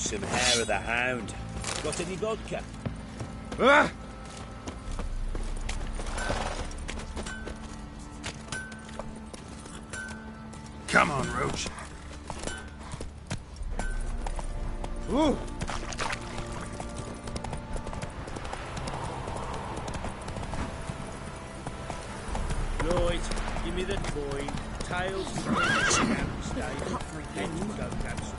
some hair of the hound. Got any vodka? Ah! Come on, Roach. Ooh! Right, give me the coin. Tails, stable. Then you go cancel.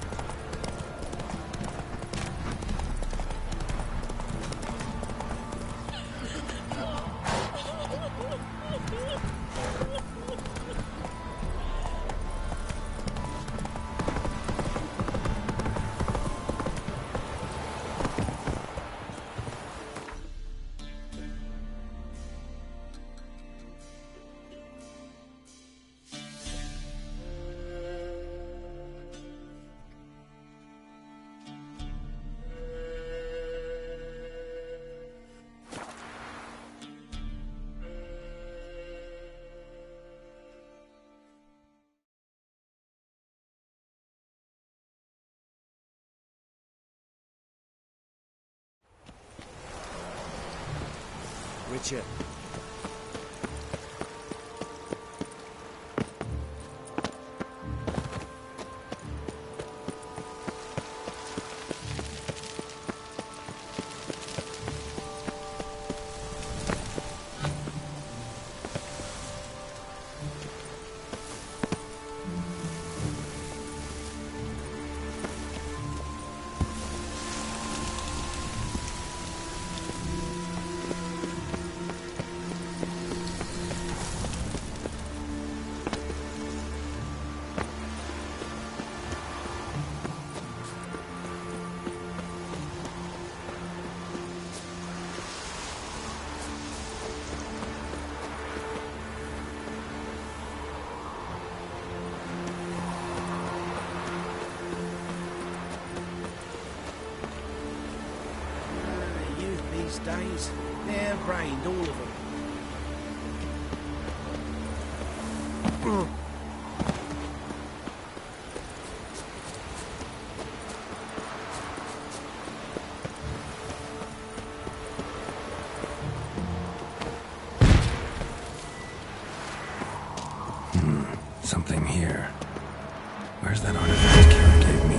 Richard. Days. They're brained, all of them. Something here. Where's that artifact Karen gave me?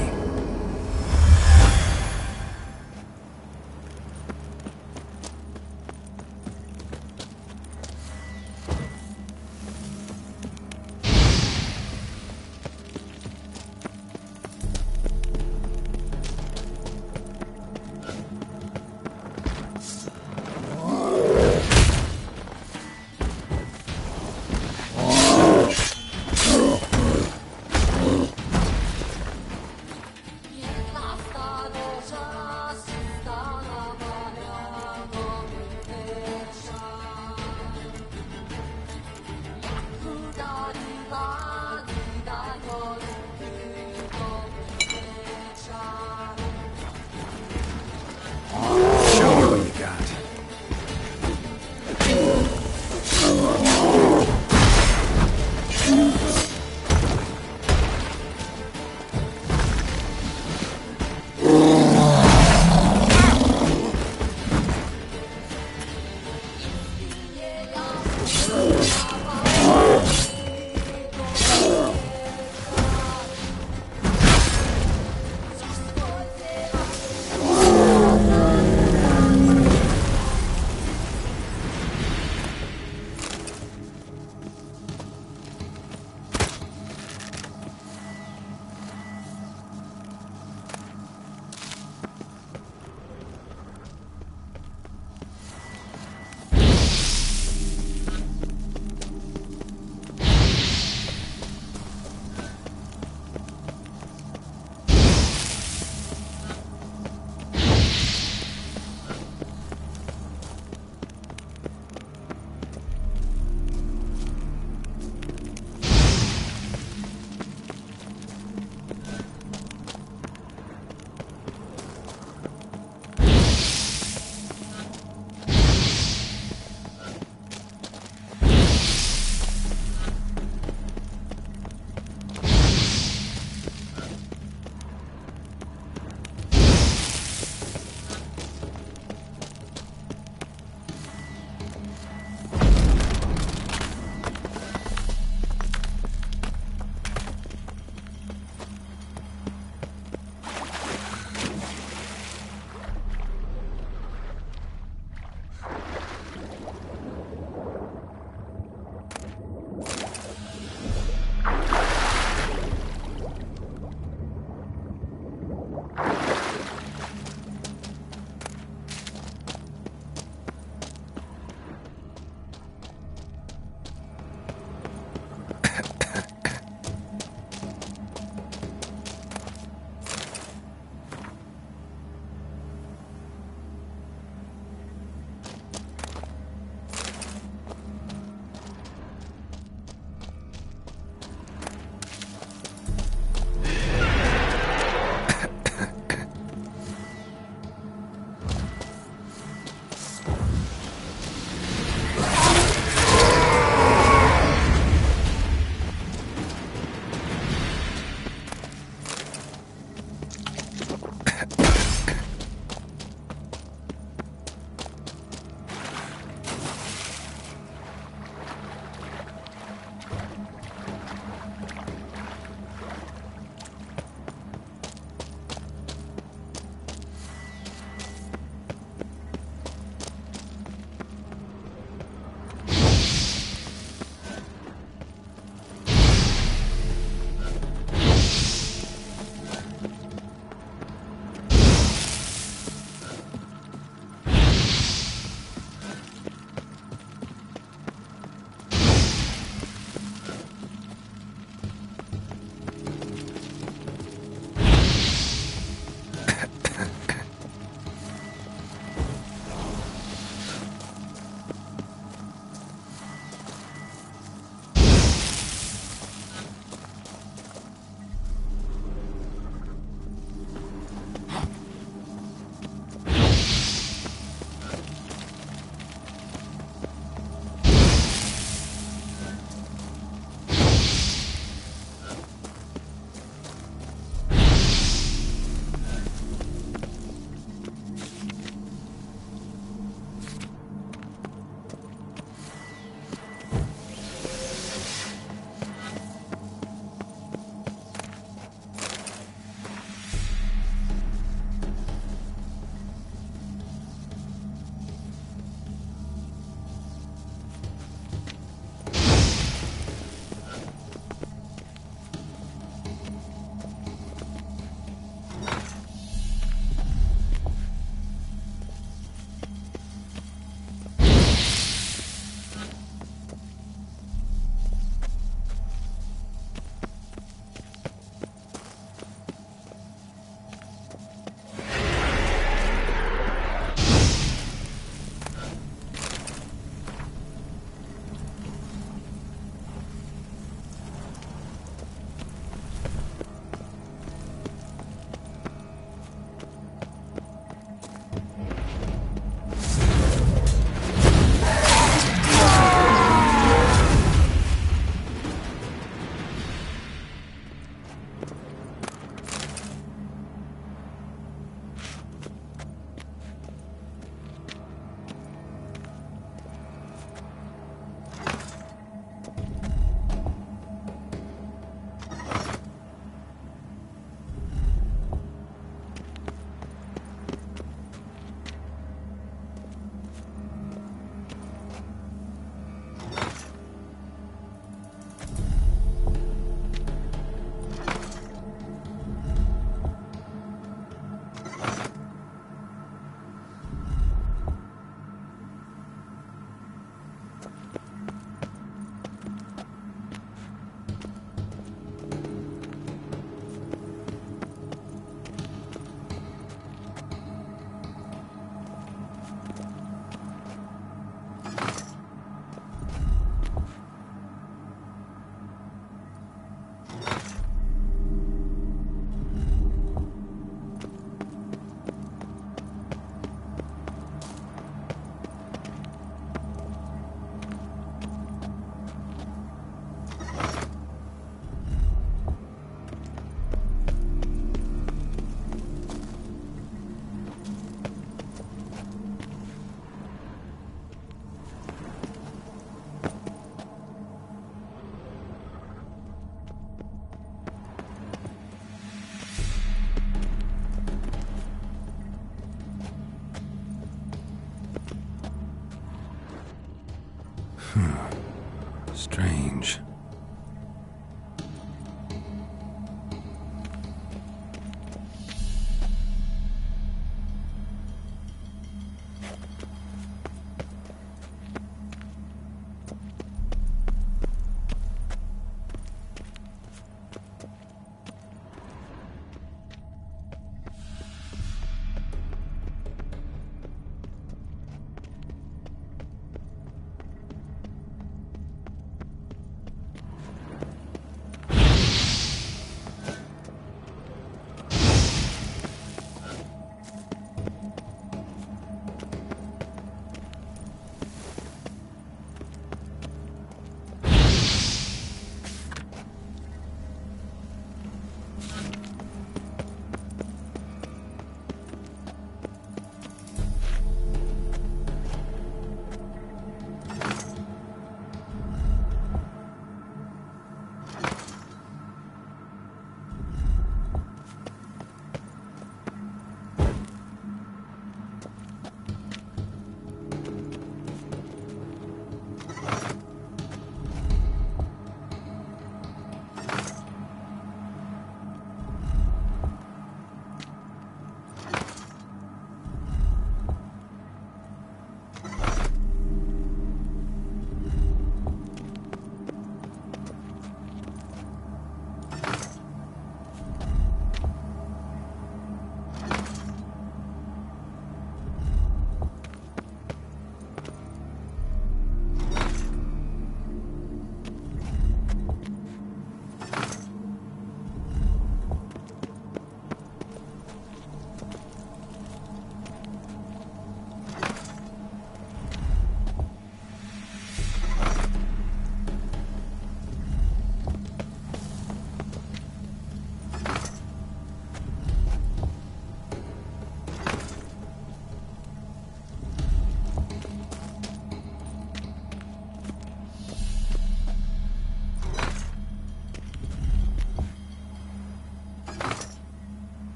Strange.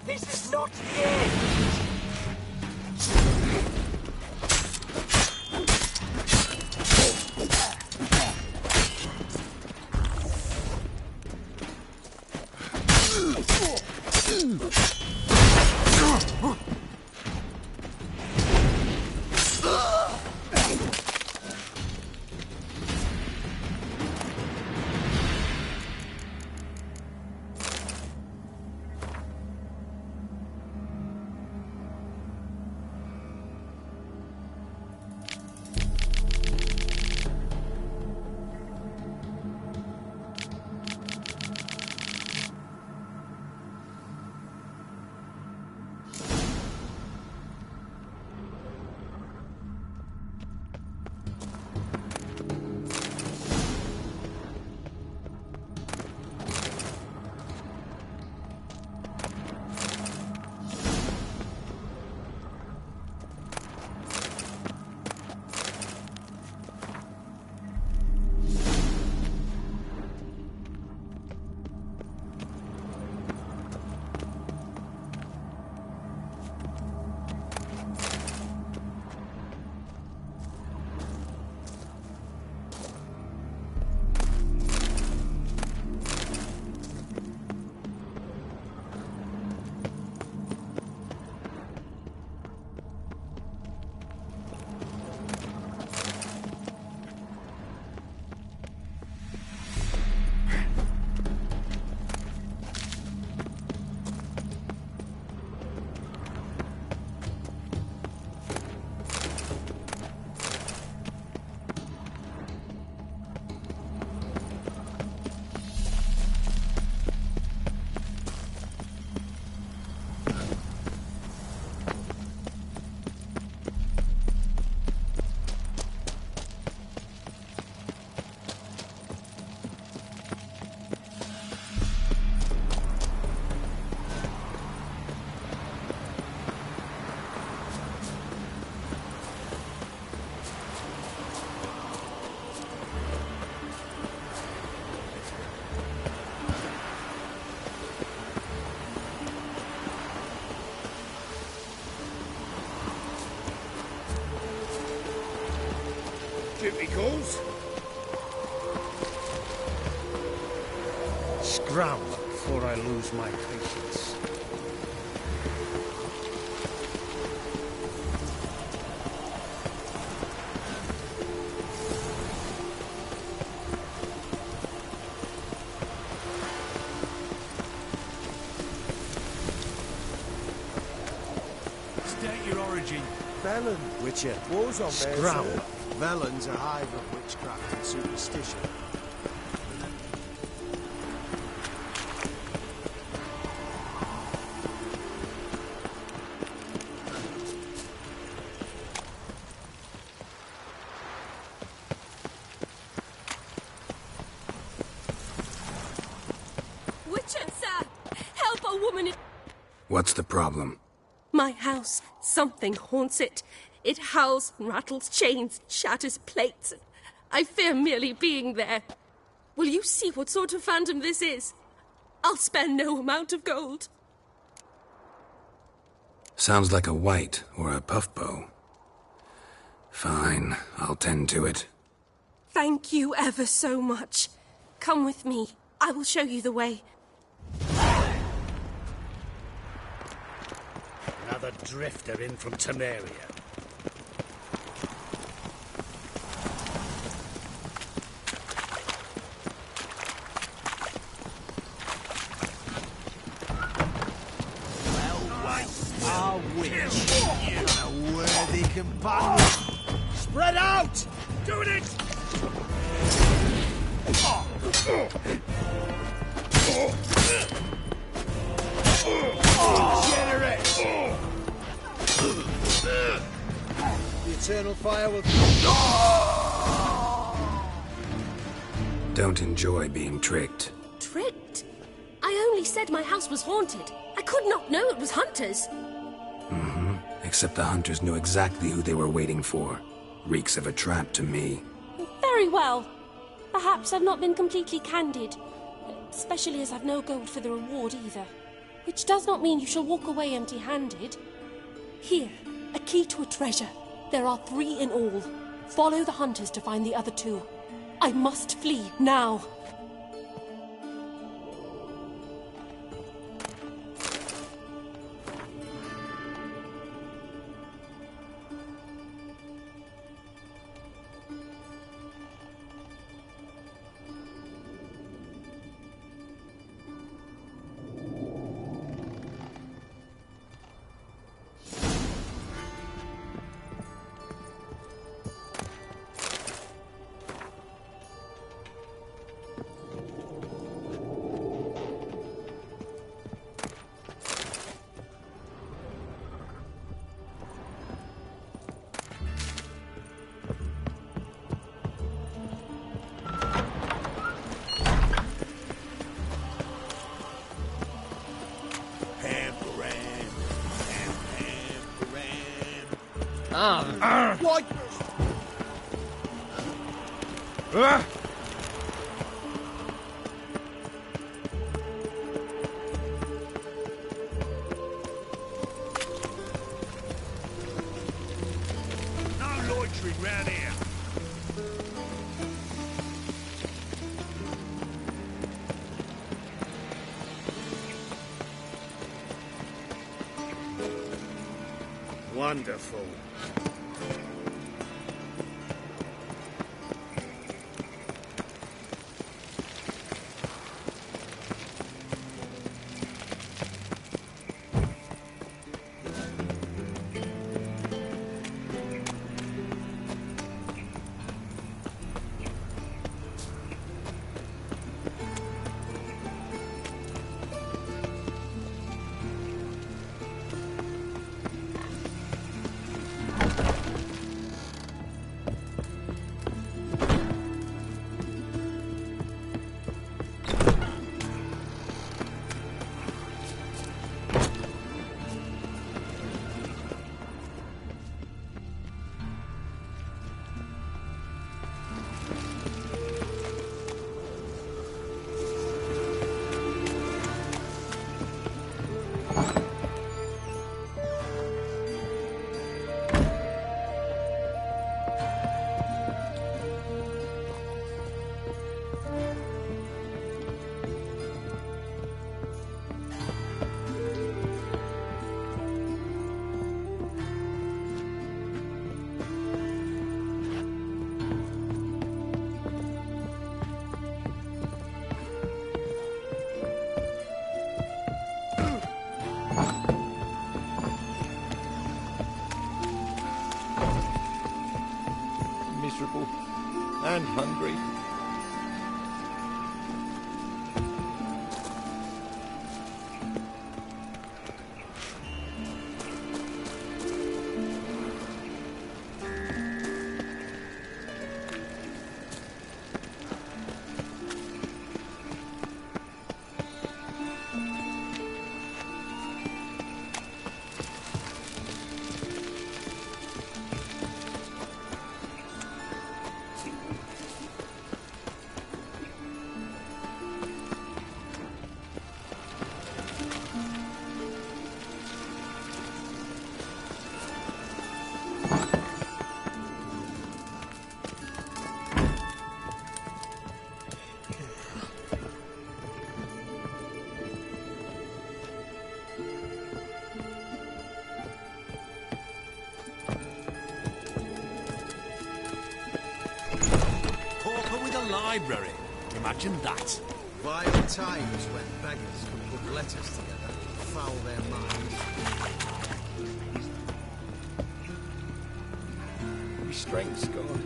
This is not the end! drown before I lose my patience. State your origin. Velen, Witcher. Wars on there, Scrowl. sir. Velen's a hive of witchcraft and superstition. Witcher, sir! Help a woman in What's the problem? my house. Something haunts it. It howls and rattles chains, shatters plates. I fear merely being there. Will you see what sort of phantom this is? I'll spare no amount of gold. Sounds like a white or a puffbow. Fine, I'll tend to it. Thank you ever so much. Come with me. I will show you the way. Another drifter in from Temeria. Our witch. A worthy companion. Spread out! Doing it! Generous. The eternal fire will... Don't enjoy being tricked. Tricked? I only said my house was haunted. I could not know it was hunters. Except the hunters knew exactly who they were waiting for. Reeks of a trap to me. Very well. Perhaps I've not been completely candid. Especially as I've no gold for the reward either. Which does not mean you shall walk away empty-handed. Here, a key to a treasure. There are 3 in all. Follow the hunters to find the other 2. I must flee now. What? No loitering round here. Wonderful. and hungry. Library. Imagine that. Vile times when beggars could put letters together and foul their minds. Restraint's gone.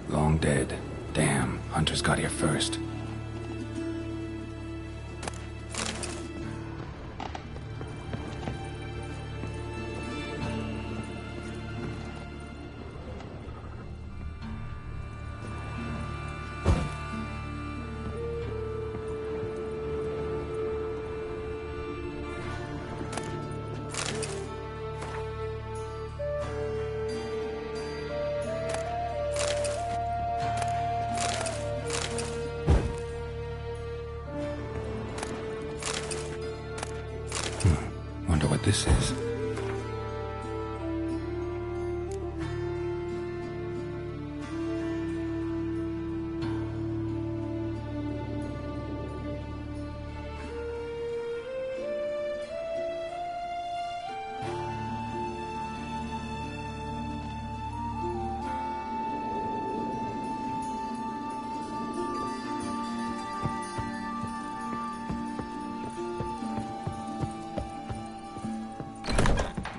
Long dead. Damn, Hunter's got here first. Wonder what this is.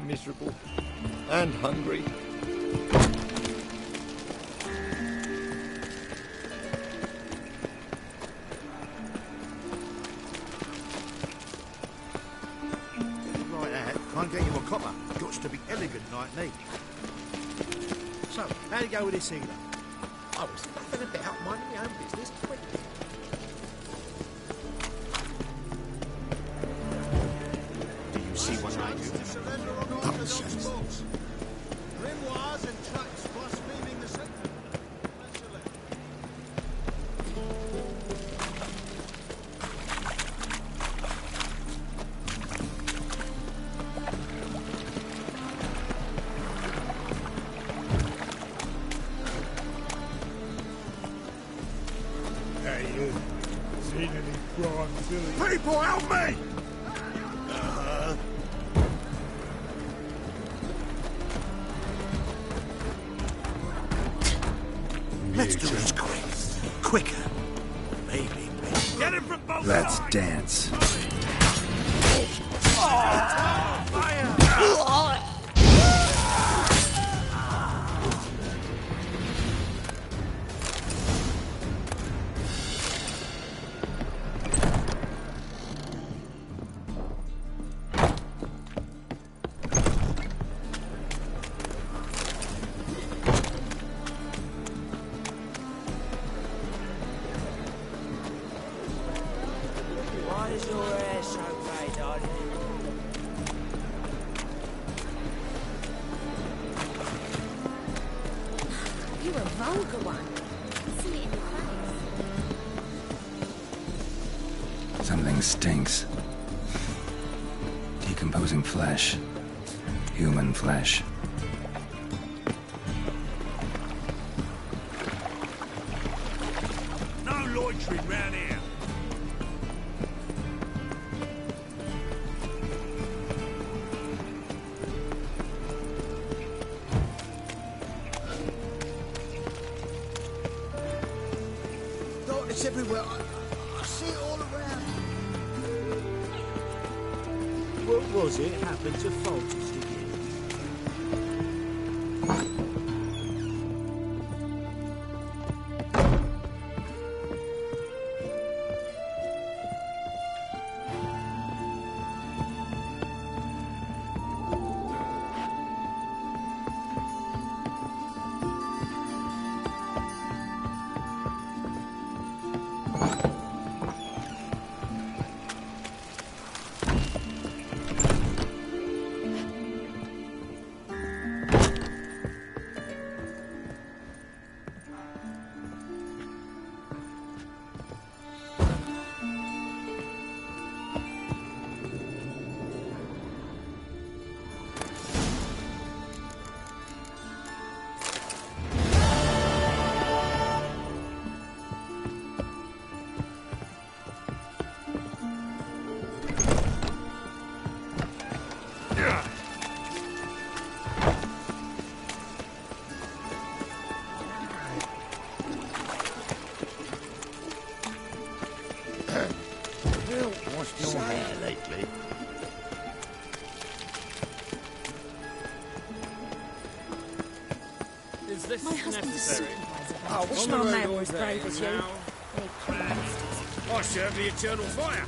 Miserable and hungry. Right, can't get you a copper. Got to be elegant like me. So, how'd it go with this healer? I was nothing about minding my own business. Do you see what I do? Nonsense. Grimoires and tracts blaspheming the sacred. Hey, you. Seen any crime, silly? People, help me! Let's do this quick. Quicker. Maybe. Get him from both Let's sides! dance. Why is your hair so grey, darling? You a vulgar one. See it in your face. Something stinks. Decomposing flesh. Human flesh. No loitering round here. It's everywhere. I see it all around. What was it happened to Foltest again? Washed your hair lately? Is this My husband's a necessary? supervisor. I wish On my the road man all was day brave as you. now. I serve the eternal fire.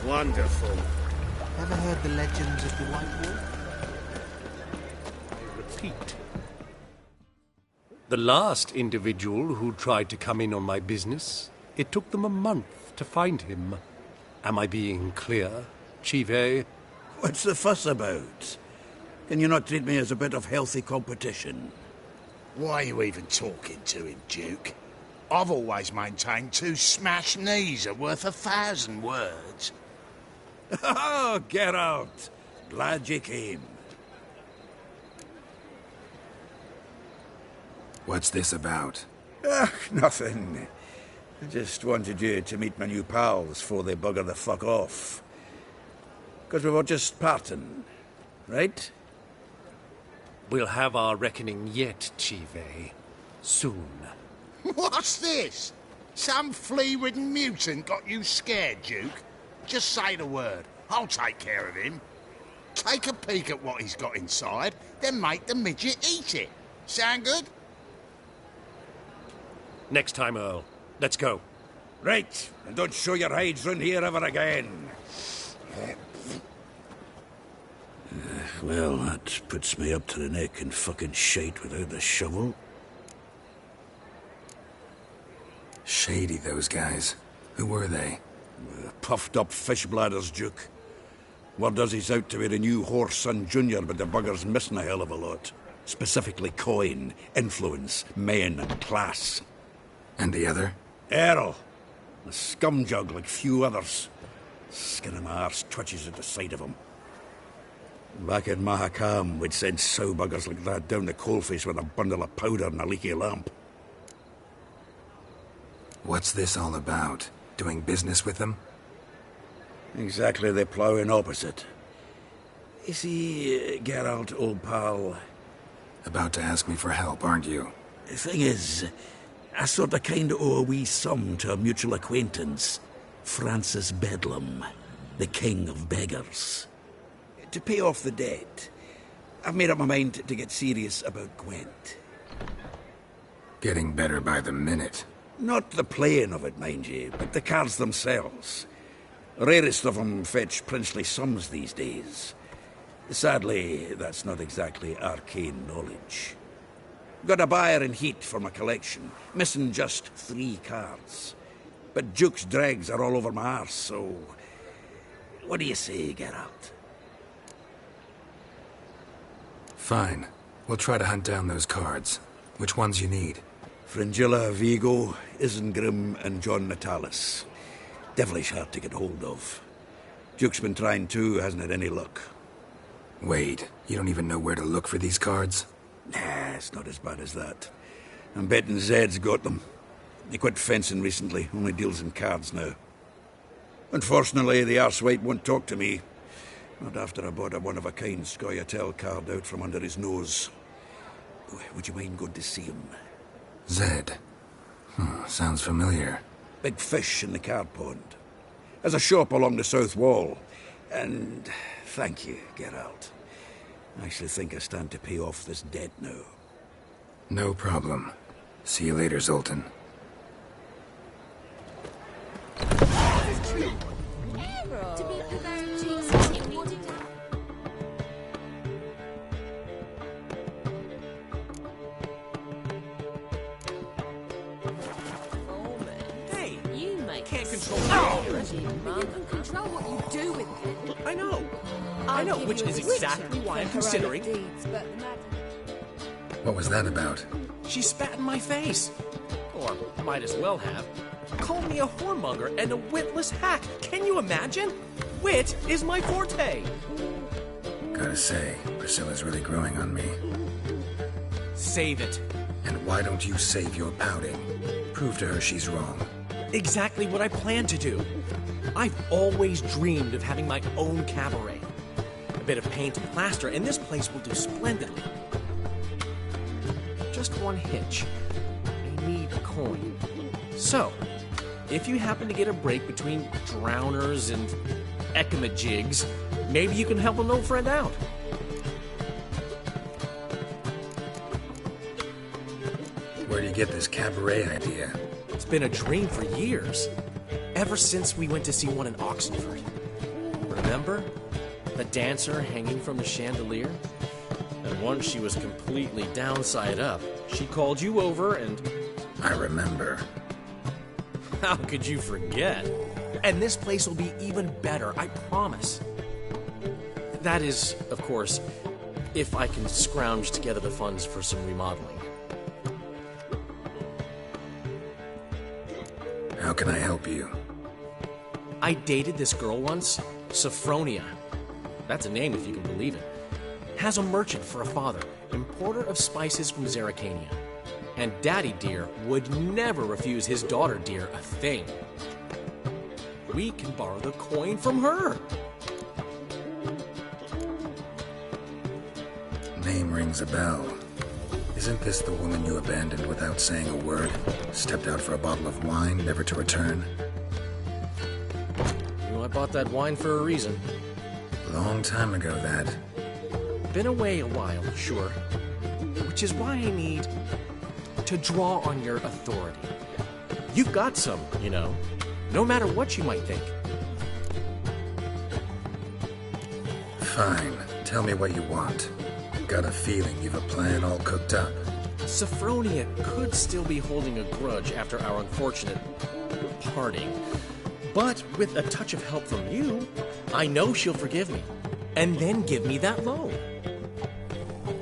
Wonderful. Ever heard the legends of the White Wolf? Repeat. The last individual who tried to come in on my business, it took them a month to find him. Am I being clear, Chive? What's the fuss about? Can you not treat me as a bit of healthy competition? Why are you even talking to him, Duke? I've always maintained 2 smashed knees are worth 1,000 words. Oh, get out! Glad you came. What's this about? Nothing. I just wanted you to meet my new pals before they bugger the fuck off. Because we were just parting, right? We'll have our reckoning yet, Chive. Soon. What's this? Some flea-ridden mutant got you scared, Duke? Just say the word. I'll take care of him. Take a peek at what he's got inside, then make the midget eat it. Sound good? Next time, Earl. Let's go. Right, and don't show your hides round here ever again. Well, that puts me up to the neck in fucking shite without the shovel. Shady, those guys. Who were they? Puffed up fish bladders, Duke. Word does he's out to be the new Horse Son Junior, but the bugger's missing a hell of a lot. Specifically coin, influence, men, and class. And the other? Errol. A scumjug like few others. Skin of my arse twitches at the sight of him. Back in Mahakam, we'd send sow buggers like that down the coalface with a bundle of powder and a leaky lamp. What's this all about? Doing business with them? Exactly the ploughing opposite. You see, Geralt, old pal... About to ask me for help, aren't you? The thing is, I sort of kind of owe a wee sum to a mutual acquaintance. Francis Bedlam, the king of beggars. To pay off the debt, I've made up my mind to get serious about Gwent. Getting better by the minute. Not the playing of it, mind you, but the cards themselves. Rarest of them fetch princely sums these days. Sadly, that's not exactly arcane knowledge. Got a buyer in heat for my collection, missing just 3 cards. But Duke's dregs are all over my arse, so... What do you say, Geralt? Fine. We'll try to hunt down those cards. Which ones you need? Fringilla, Vigo, Isengrim, and John Natalis. Devilish hard to get hold of. Duke's been trying too, hasn't had any luck. Wait, you don't even know where to look for these cards? Nah, it's not as bad as that. I'm betting Zed's got them. He quit fencing recently, only deals in cards now. Unfortunately, the arsewite won't talk to me. Not after I bought a one-of-a-kind Scoia'tael card out from under his nose. Would you mind going to see him? Zed. Sounds familiar. Big fish in the card pond. Has a shop along the south wall. And thank you, Geralt. I actually think I stand to pay off this debt now. No problem. See you later, Zoltan. Hey, You make can't control you can control what you do with it. I know, which is exactly why I'm considering. What was that about? She spat in my face. Or might as well have. Called me a whoremonger and a witless hack. Can you imagine? Wit is my forte. Gotta say, Priscilla's really growing on me. Save it. And why don't you save your pouting? Prove to her she's wrong. Exactly what I plan to do. I've always dreamed of having my own cabaret. A bit of paint and plaster, and this place will do splendidly. Just one hitch. I need a coin. So, if you happen to get a break between drowners and ecamajigs, maybe you can help an old friend out. Where do you get this cabaret idea? It's been a dream for years. Ever since we went to see one in Oxenford. Remember? The dancer hanging from the chandelier? And once she was completely downside up, she called you over and... I remember. How could you forget? And this place will be even better, I promise. That is, of course, if I can scrounge together the funds for some remodeling. How can I help you? I dated this girl once, Sophronia. That's a name if you can believe it. Has a merchant for a father, importer of spices from Zerrikania. And Daddy Dear would never refuse his daughter Dear a thing. We can borrow the coin from her. Name rings a bell. Isn't this the woman you abandoned without saying a word? Stepped out for a bottle of wine, never to return? You know, I bought that wine for a reason. Long time ago, that. Been away a while, sure. Which is why I need to draw on your authority. You've got some, you know, no matter what you might think. Fine. Tell me what you want. Got a feeling you've a plan all cooked up. Sophronia could still be holding a grudge after our unfortunate parting. But with a touch of help from you, I know she'll forgive me. And then give me that loan.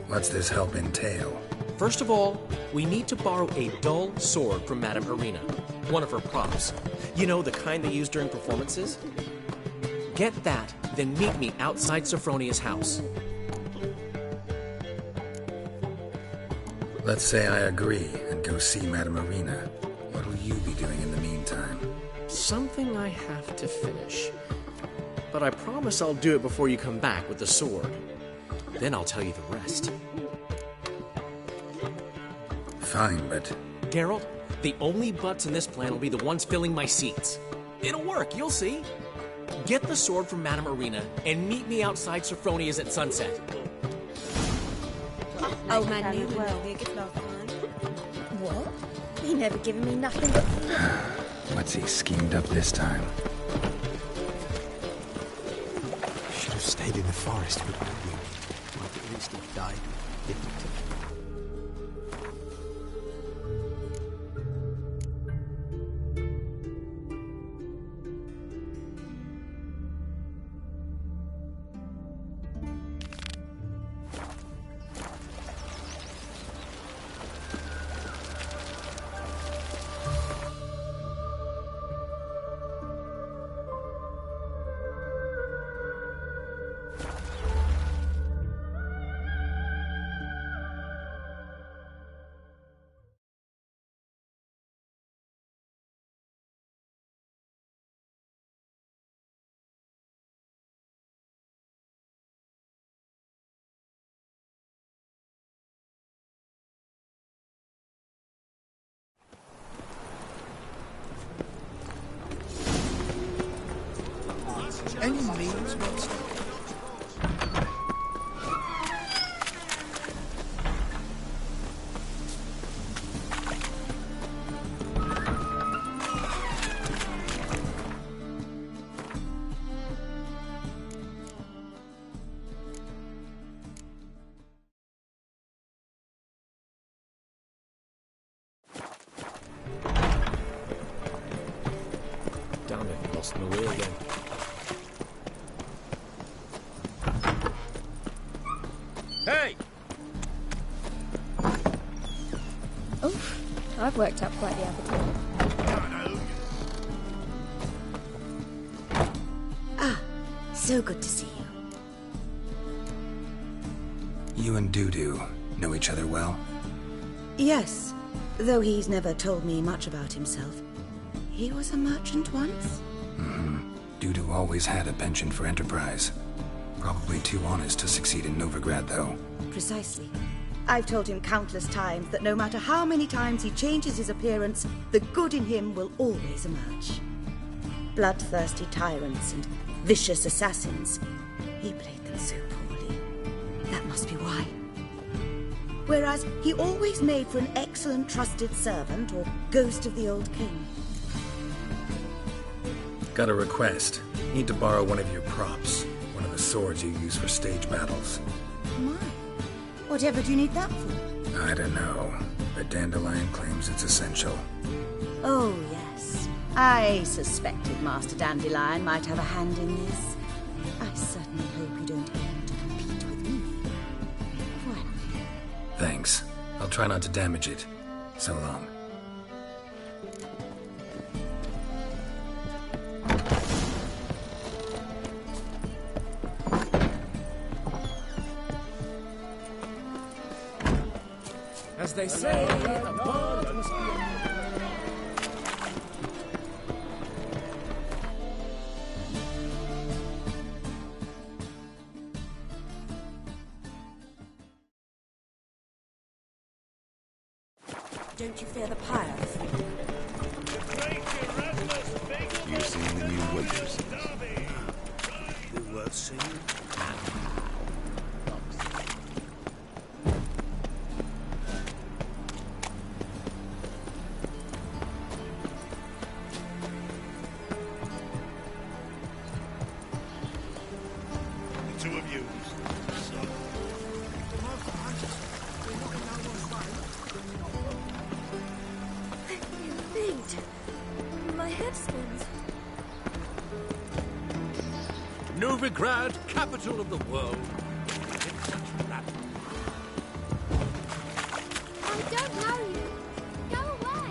What's this help entail? First of all, we need to borrow a dull sword from Madame Irina, one of her props. You know, the kind they use during performances? Get that, then meet me outside Sophronia's house. Let's say I agree and go see Madame Irina. What will you be doing in the meantime? Something I have to finish. But I promise I'll do it before you come back with the sword. Then I'll tell you the rest. Fine, but... Geralt, the only butts in this plan will be the ones filling my seats. It'll work, you'll see. Get the sword from Madame Irina and meet me outside Sophronia's at sunset. Old man knew well. What? He never given me nothing but... What's he schemed up this time? Should have stayed in the forest with you. Might at least have died with dignity. this monster. Damn it, lost my way again. Hey! Oh, I've worked up quite the appetite. Ah, so good to see you. You and Dudu know each other well? Yes, though he's never told me much about himself. He was a merchant once? Dudu always had a penchant for enterprise. Probably too honest to succeed in Novigrad, though. Precisely. I've told him countless times that no matter how many times he changes his appearance, the good in him will always emerge. Bloodthirsty tyrants and vicious assassins. He played them so poorly. That must be why. Whereas he always made for an excellent trusted servant or ghost of the old king. Got a request. Need to borrow one of your props. One of the swords you use for stage battles. My. Whatever do you need that for? I don't know, but Dandelion claims it's essential. Oh, yes. I suspected Master Dandelion might have a hand in this. I certainly hope you don't aim to compete with me. Voilà. Thanks. I'll try not to damage it. So long. As they say, a bard must be... Don't you fear the pyres? You seen the new waitresses? They're worth seeing. The two of you. My head spins. Novigrad, capital of the world. I don't know you. Go away.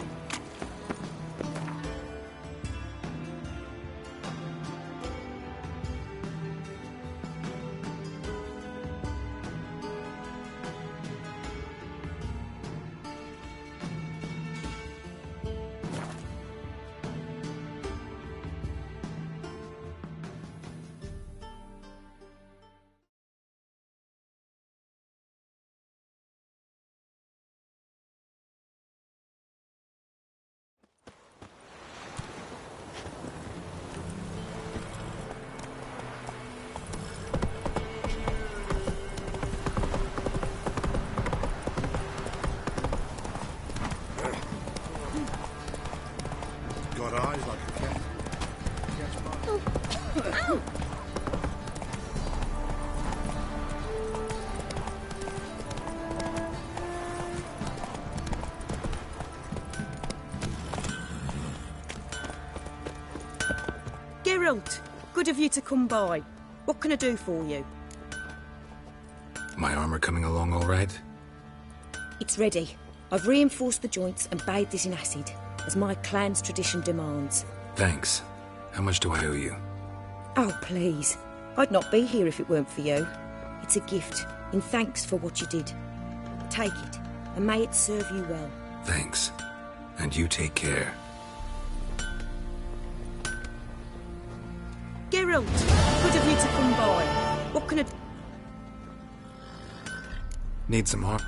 Got eyes like a cat. Ow! Geralt, good of you to come by. What can I do for you? My armor coming along all right? It's ready. I've reinforced the joints and bathed it in acid, as my clan's tradition demands. Thanks. How much do I owe you? Oh, please. I'd not be here if it weren't for you. It's a gift, in thanks for what you did. Take it, and may it serve you well. Thanks. And you take care. Geralt, good of you to come by. What can I... Need some harm?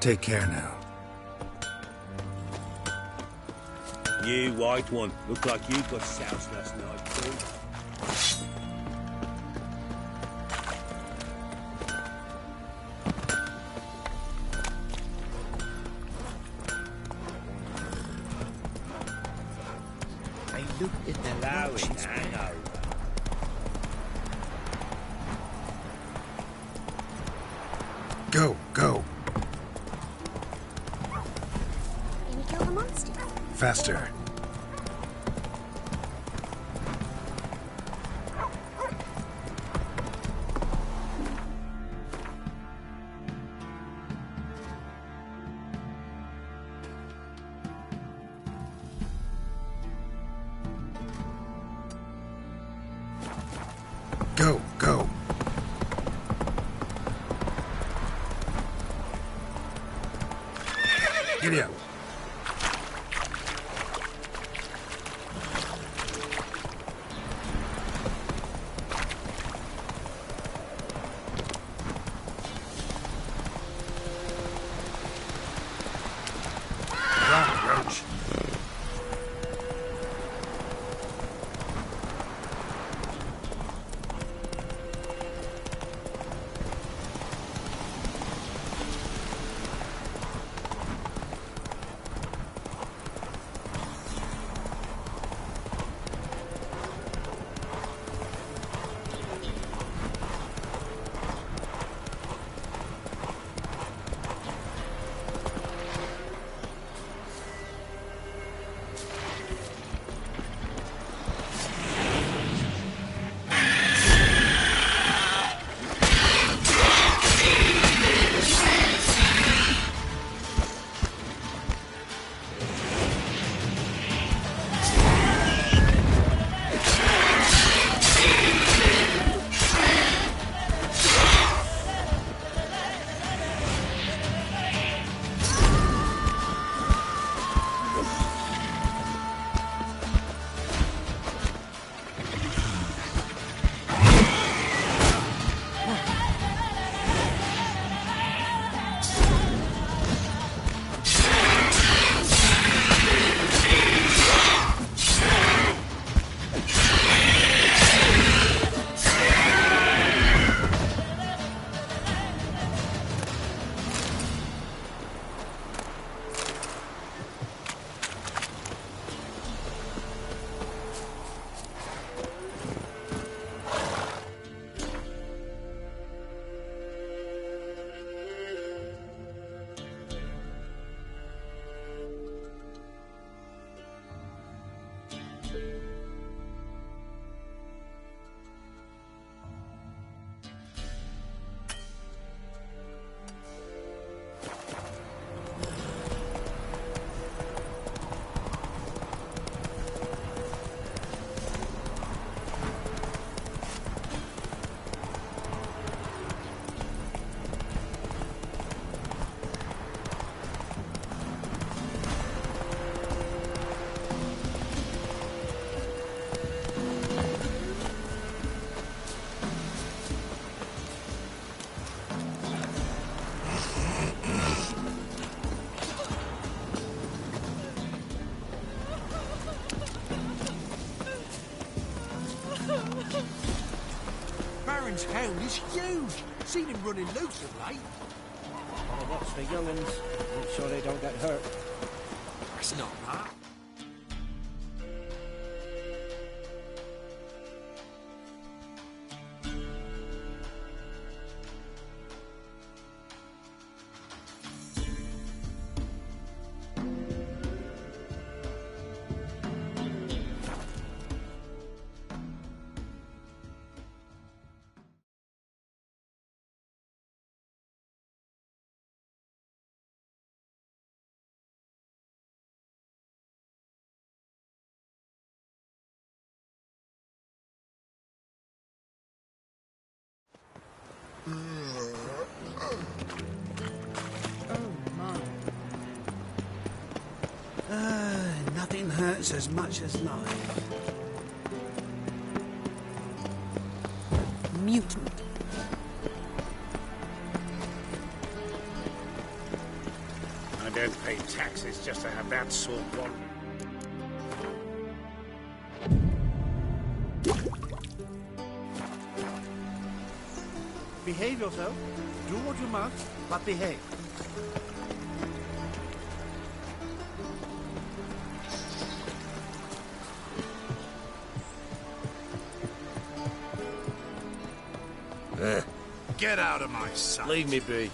Take care now. You white one. Look like you got soused last night, too. I looked at the Allowing hangover. Go, go. Can you kill the monster? Faster. Go, go. Giddy up. Roach. Baron's hound is huge. Seen him running loose of late. Gotta watch the young'uns. Make sure they don't get hurt. That's not that. Nothing hurts as much as life. Mutant. taxes just to have that sort one. Behave yourself. Do what you must, but behave. Get out of my sight. Leave me be.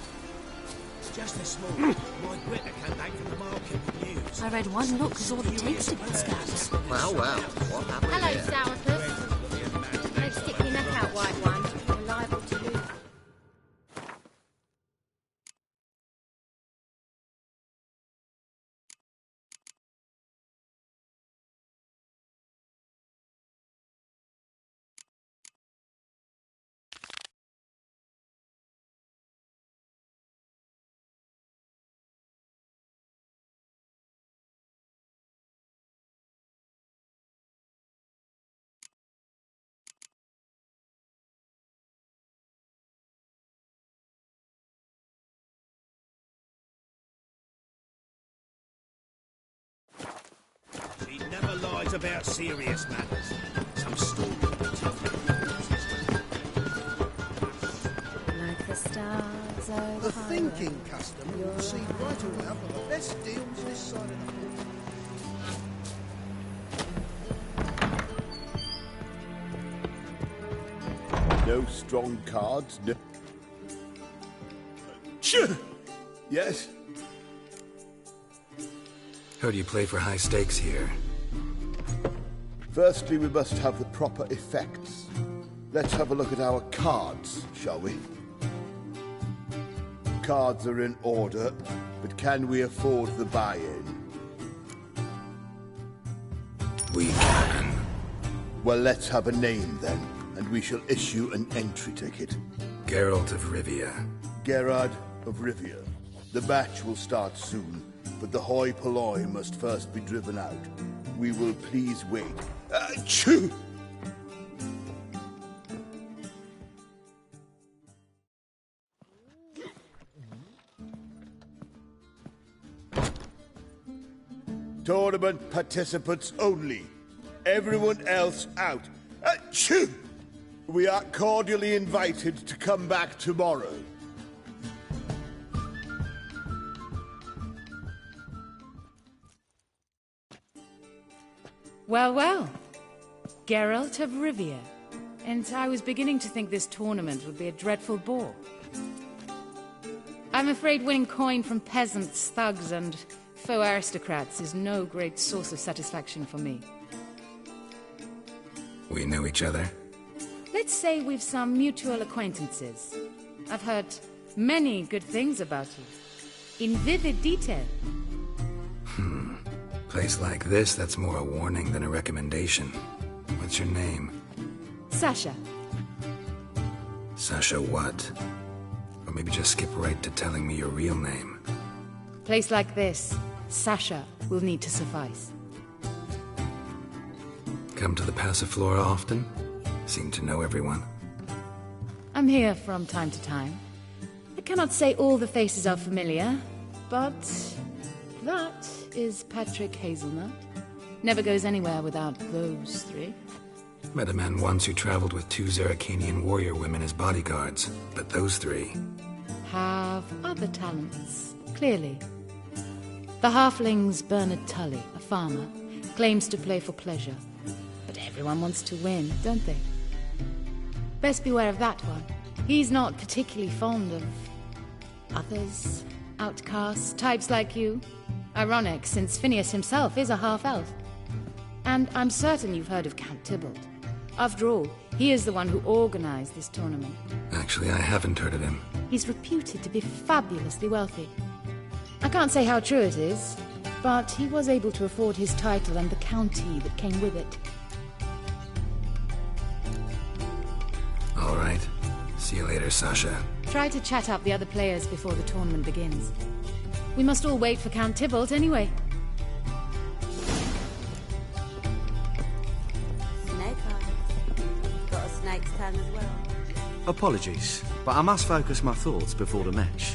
Just this morning, my Britta came back from the market with news. I read one look is all it takes to get scouts. Well, what happened Hello, here? Sourpuss. Don't stick your neck out, white one. You're liable to lose. He never lies about serious matters. Some story. Like the stars over The thinking customer will see right away for the best deals this side of the floor. No strong cards, no... Yes? Heard you play for high stakes here. Firstly, we must have the proper effects. Let's have a look at our cards, shall we? Cards are in order, but can we afford the buy-in? We can. Well, let's have a name then, and we shall issue an entry ticket. Geralt of Rivia. Gerard of Rivia. The match will start soon, but the hoi polloi must first be driven out. We will please wait. Achoo! Tournament participants only. Everyone else out. Achoo! We are cordially invited to come back tomorrow. Well, well. Geralt of Rivia. And I was beginning to think this tournament would be a dreadful bore. I'm afraid winning coin from peasants, thugs, and faux aristocrats is no great source of satisfaction for me. We know each other? Let's say we've some mutual acquaintances. I've heard many good things about you. In vivid detail. Place like this, that's more a warning than a recommendation. What's your name? Sasha. Sasha what? Or maybe just skip right to telling me your real name. Place like this, Sasha will need to suffice. Come to the Passiflora often? Seem to know everyone. I'm here from time to time. I cannot say all the faces are familiar, but that is Patrick Hazelnut. Never goes anywhere without those three. Met a man once who traveled with 2 Zeracanian warrior women as bodyguards, but those 3... have other talents, clearly. The halfling's Bernard Tully, a farmer, claims to play for pleasure. But everyone wants to win, don't they? Best beware of that one. He's not particularly fond of others, outcasts, types like you. Ironic, since Phineas himself is a half-elf. And I'm certain you've heard of Count Tybalt. After all, he is the one who organized this tournament. Actually, I haven't heard of him. He's reputed to be fabulously wealthy. I can't say how true it is, but he was able to afford his title and the county that came with it. All right. See you later, Sasha. Try to chat up the other players before the tournament begins. We must all wait for Count Tybalt anyway. Snake eyes. Got a snake's tongue as well. Apologies, but I must focus my thoughts before the match.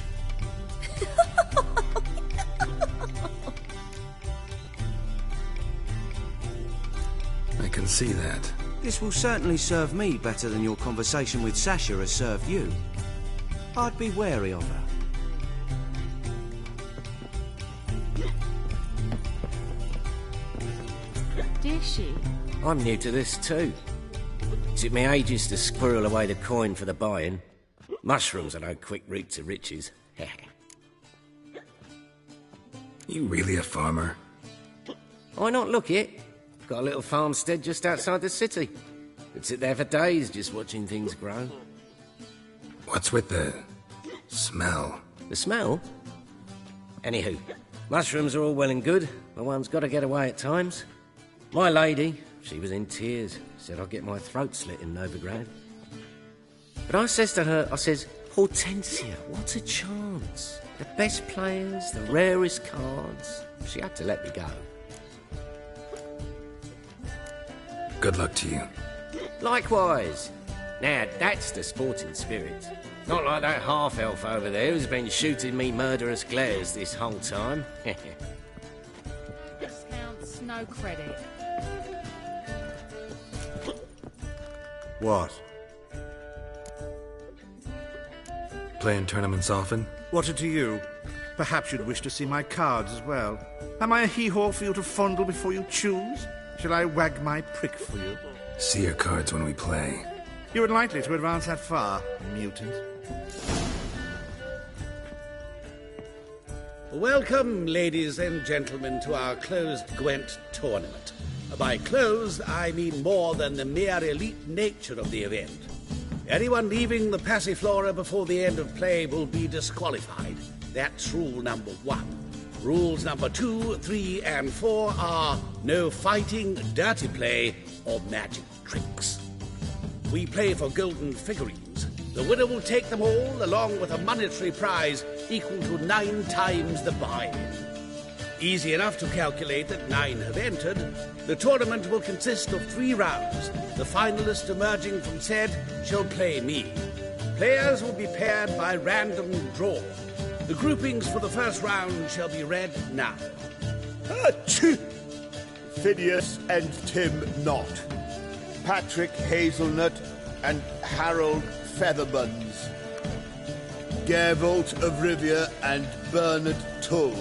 see that. This will certainly serve me better than your conversation with Sasha has served you. I'd be wary of her. Did she? I'm new to this too. Took me ages to squirrel away the coin for the buy-in. Mushrooms are no quick route to riches. You really a farmer? Why not look it? Got a little farmstead just outside the city. Could sit there for days just watching things grow. What's with the smell? The smell? Anywho, mushrooms are all well and good, but one's got to get away at times. My lady, she was in tears, said I'd get my throat slit in Novigrad. But I says to her, Hortensia, what a chance. The best players, the rarest cards. She had to let me go. Good luck to you. Likewise. Now, that's the sporting spirit. Not like that half-elf over there who's been shooting me murderous glares this whole time. Discounts, no credit. What? Playing tournaments often? What to you? Perhaps you'd wish to see my cards as well. Am I a hee-haw for you to fondle before you choose? Shall I wag my prick for you? See your cards when we play. You weren't likely to advance that far, mutant. Welcome, ladies and gentlemen, to our closed Gwent tournament. By closed, I mean more than the mere elite nature of the event. Anyone leaving the Passiflora before the end of play will be disqualified. That's rule number 1. Rules number 2, 3, and 4 are no fighting, dirty play, or magic tricks. We play for golden figurines. The winner will take them all, along with a monetary prize equal to 9 times the buy-in. Easy enough to calculate that 9 have entered. The tournament will consist of 3 rounds. The finalist emerging from said shall play me. Players will be paired by random draw. The groupings for the first round shall be read now. Phineas and Tim Knott. Patrick Hazelnut and Harold Featherbuns. Gervolt of Rivia and Bernard Tull.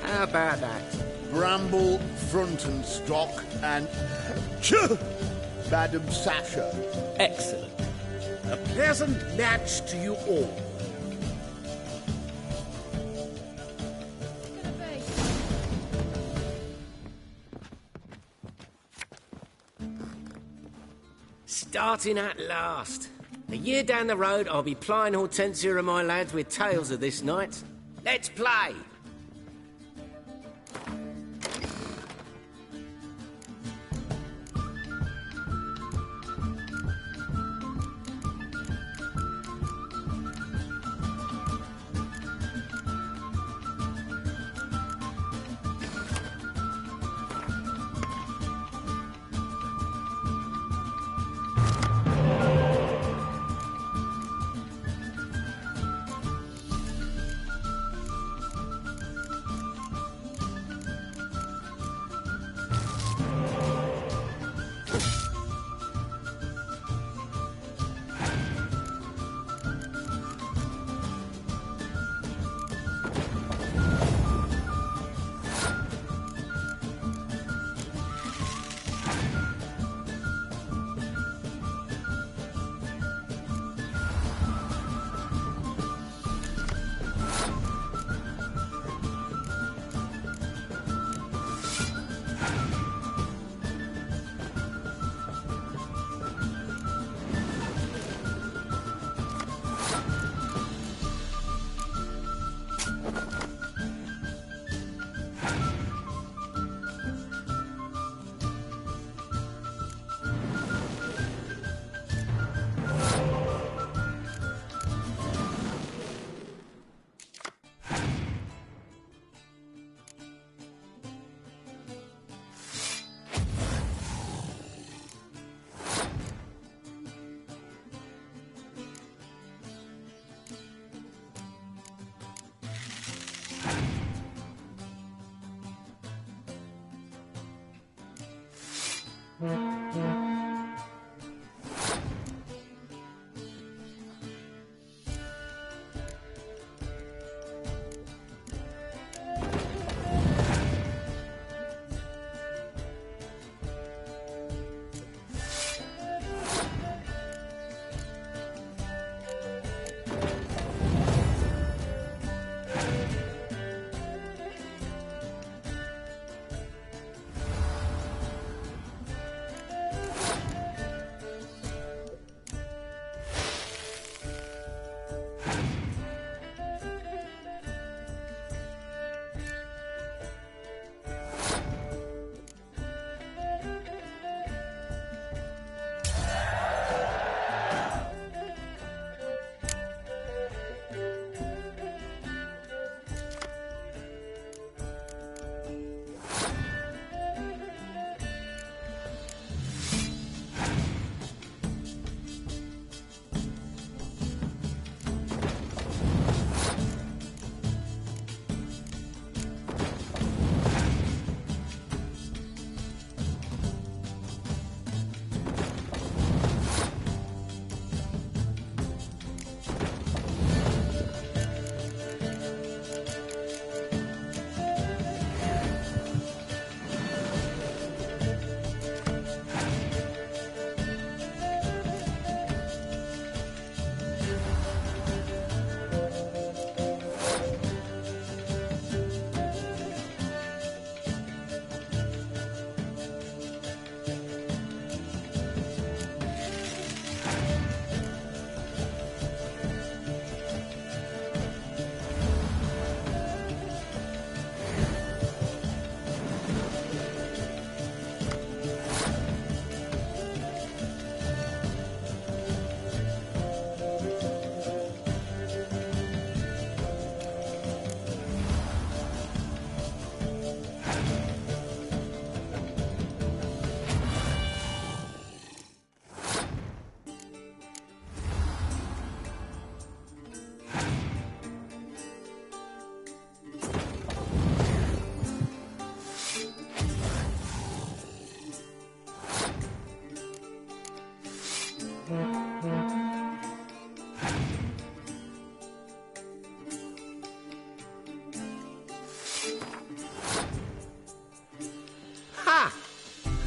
How about that? Bramble Frontenstock and Madam Sasha. Excellent. A pleasant match to you all. Starting at last. A year down the road, I'll be plying Hortensia and my lads with tales of this night. Let's play!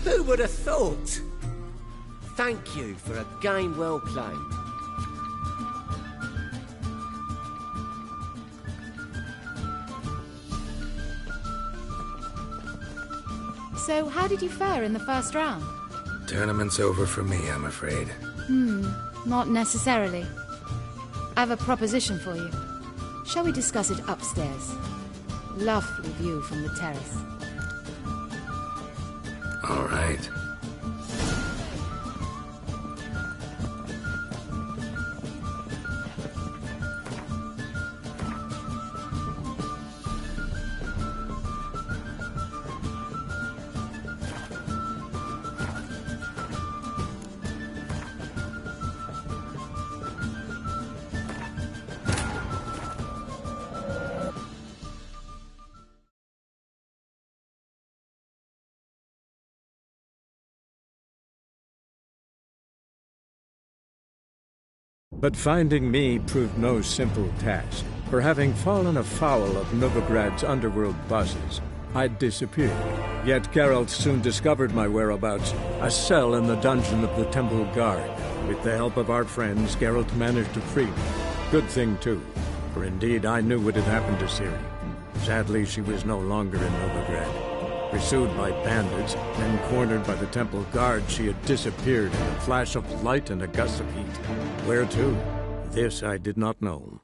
Who would have thought? Thank you for a game well played. So, how did you fare in the first round? Tournament's over for me, I'm afraid. Not necessarily. I have a proposition for you. Shall we discuss it upstairs? Lovely view from the terrace. All right. But finding me proved no simple task, for having fallen afoul of Novigrad's underworld bosses, I'd disappeared. Yet Geralt soon discovered my whereabouts, a cell in the dungeon of the Temple Guard. With the help of our friends, Geralt managed to free me. Good thing, too, for indeed I knew what had happened to Ciri. Sadly, she was no longer in Novigrad. Pursued by bandits, then cornered by the Temple Guard, she had disappeared in a flash of light and a gust of heat. Where to? This I did not know.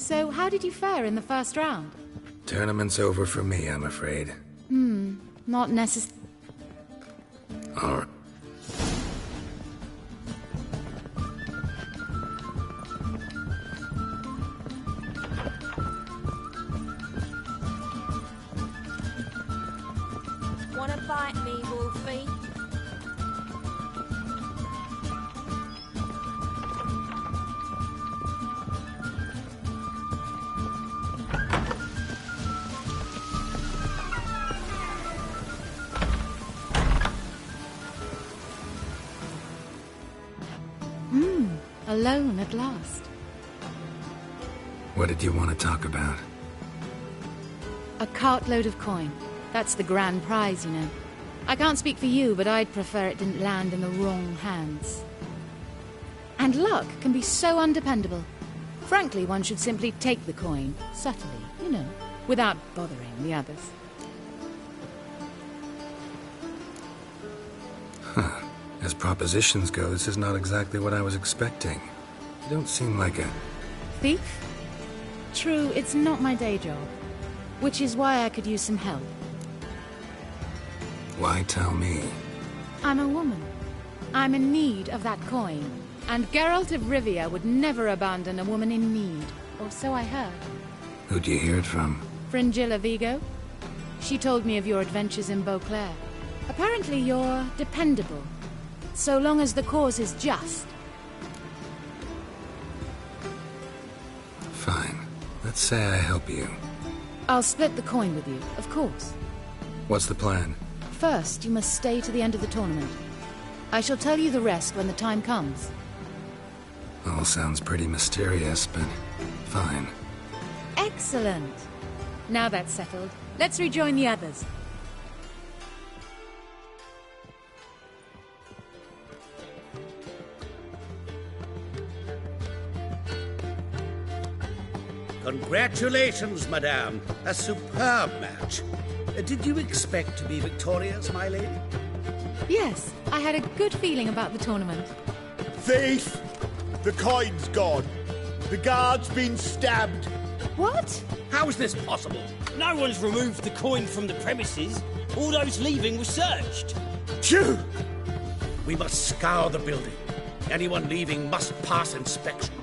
So, how did you fare in the first round? Tournament's over for me, I'm afraid. Not necessarily. All right. Wanna bite me, Wolfie? Alone at last. What did you want to talk about? A cartload of coin. That's the grand prize, you know. I can't speak for you, but I'd prefer it didn't land in the wrong hands. And luck can be so undependable. Frankly, one should simply take the coin, subtly, you know, without bothering the others. Huh. As propositions go, this is not exactly what I was expecting. You don't seem like a... Thief? True, it's not my day job. Which is why I could use some help. Why tell me? I'm a woman. I'm in need of that coin. And Geralt of Rivia would never abandon a woman in need. Or so I heard. Who'd you hear it from? Fringilla Vigo. She told me of your adventures in Beauclair. Apparently you're dependable. So long as the cause is just. Fine. Let's say I help you. I'll split the coin with you, of course. What's the plan? First, you must stay to the end of the tournament. I shall tell you the rest when the time comes. All sounds pretty mysterious, but fine. Excellent. Now that's settled, let's rejoin the others. Congratulations, madame. A superb match. Did you expect to be victorious, my lady? Yes, I had a good feeling about the tournament. Thief! The coin's gone. The guard's been stabbed. What? How is this possible? No one's removed the coin from the premises. All those leaving were searched. Phew! We must scour the building. Anyone leaving must pass inspection.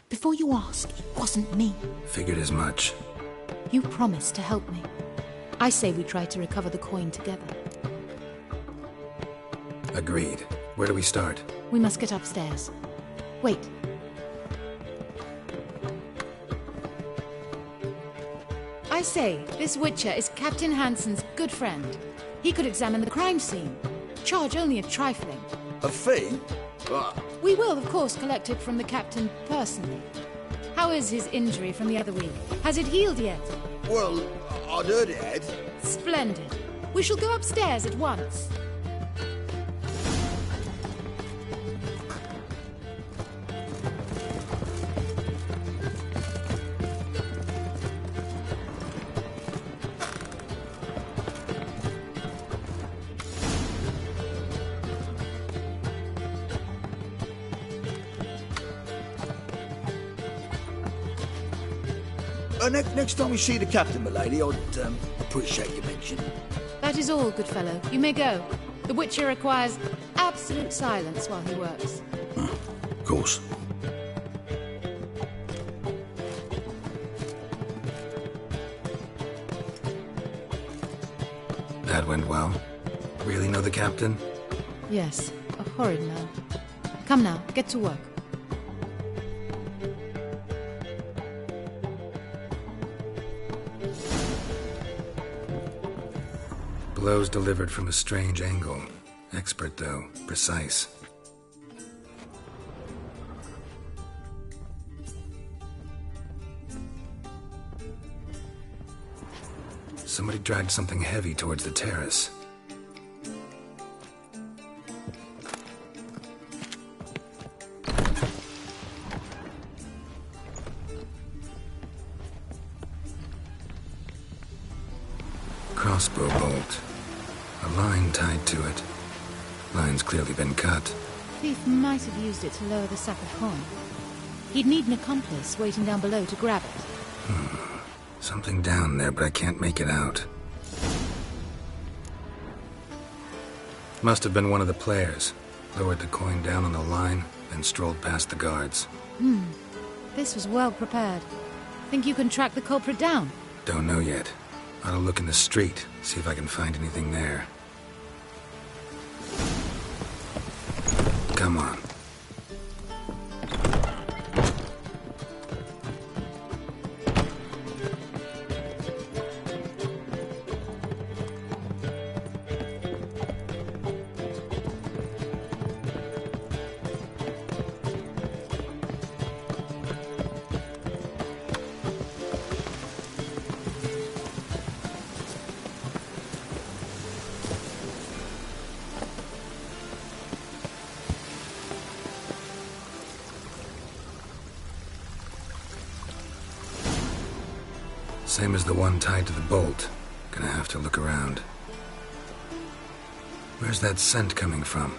Before you ask, it wasn't me. Figured as much. You promised to help me. I say we try to recover the coin together. Agreed. Where do we start? We must get upstairs. Wait. I say, this Witcher is Captain Hansen's good friend. He could examine the crime scene. Charge only a trifling. A fee? We will, of course, collect it from the captain personally. How is his injury from the other week? Has it healed yet? Well, I'd heard it had. Splendid. We shall go upstairs at once. Next time we see the captain, my lady, I'd appreciate your mention. That is all, good fellow. You may go. The Witcher requires absolute silence while he works. Of course. That went well. Really know the captain? Yes, a horrid man. Come now, get to work. Blows delivered from a strange angle. Expert, though. Precise. Somebody dragged something heavy towards the terrace. Crossbow bolt. A line tied to it. Line's clearly been cut. Thief might have used it to lower the sack of coin. He'd need an accomplice waiting down below to grab it. Something down there, but I can't make it out. Must have been one of the players. Lowered the coin down on the line, then strolled past the guards. This was well prepared. Think you can track the culprit down? Don't know yet. Ought to look in the street, see if I can find anything there. Come on. Same as the one tied to the bolt. Gonna have to look around. Where's that scent coming from?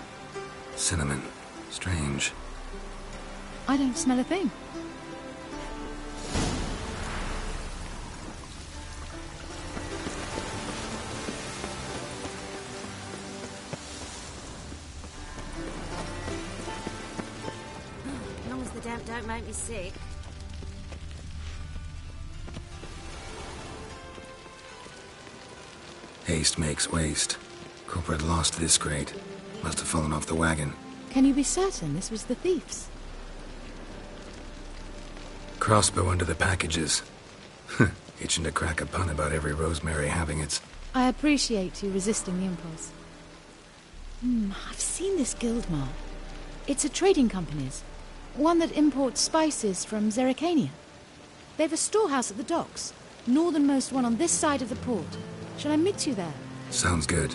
Cinnamon. Strange. I don't smell a thing. As long as the damp don't make me sick. Haste makes waste. Culprit lost this crate. Must have fallen off the wagon. Can you be certain this was the thief's? Crossbow under the packages. Itching to crack a pun about every rosemary having its... I appreciate you resisting the impulse. I've seen this guild mark. It's a trading company's. One that imports spices from Zerrikania. They've a storehouse at the docks. Northernmost one on this side of the port. Shall I meet you there? Sounds good.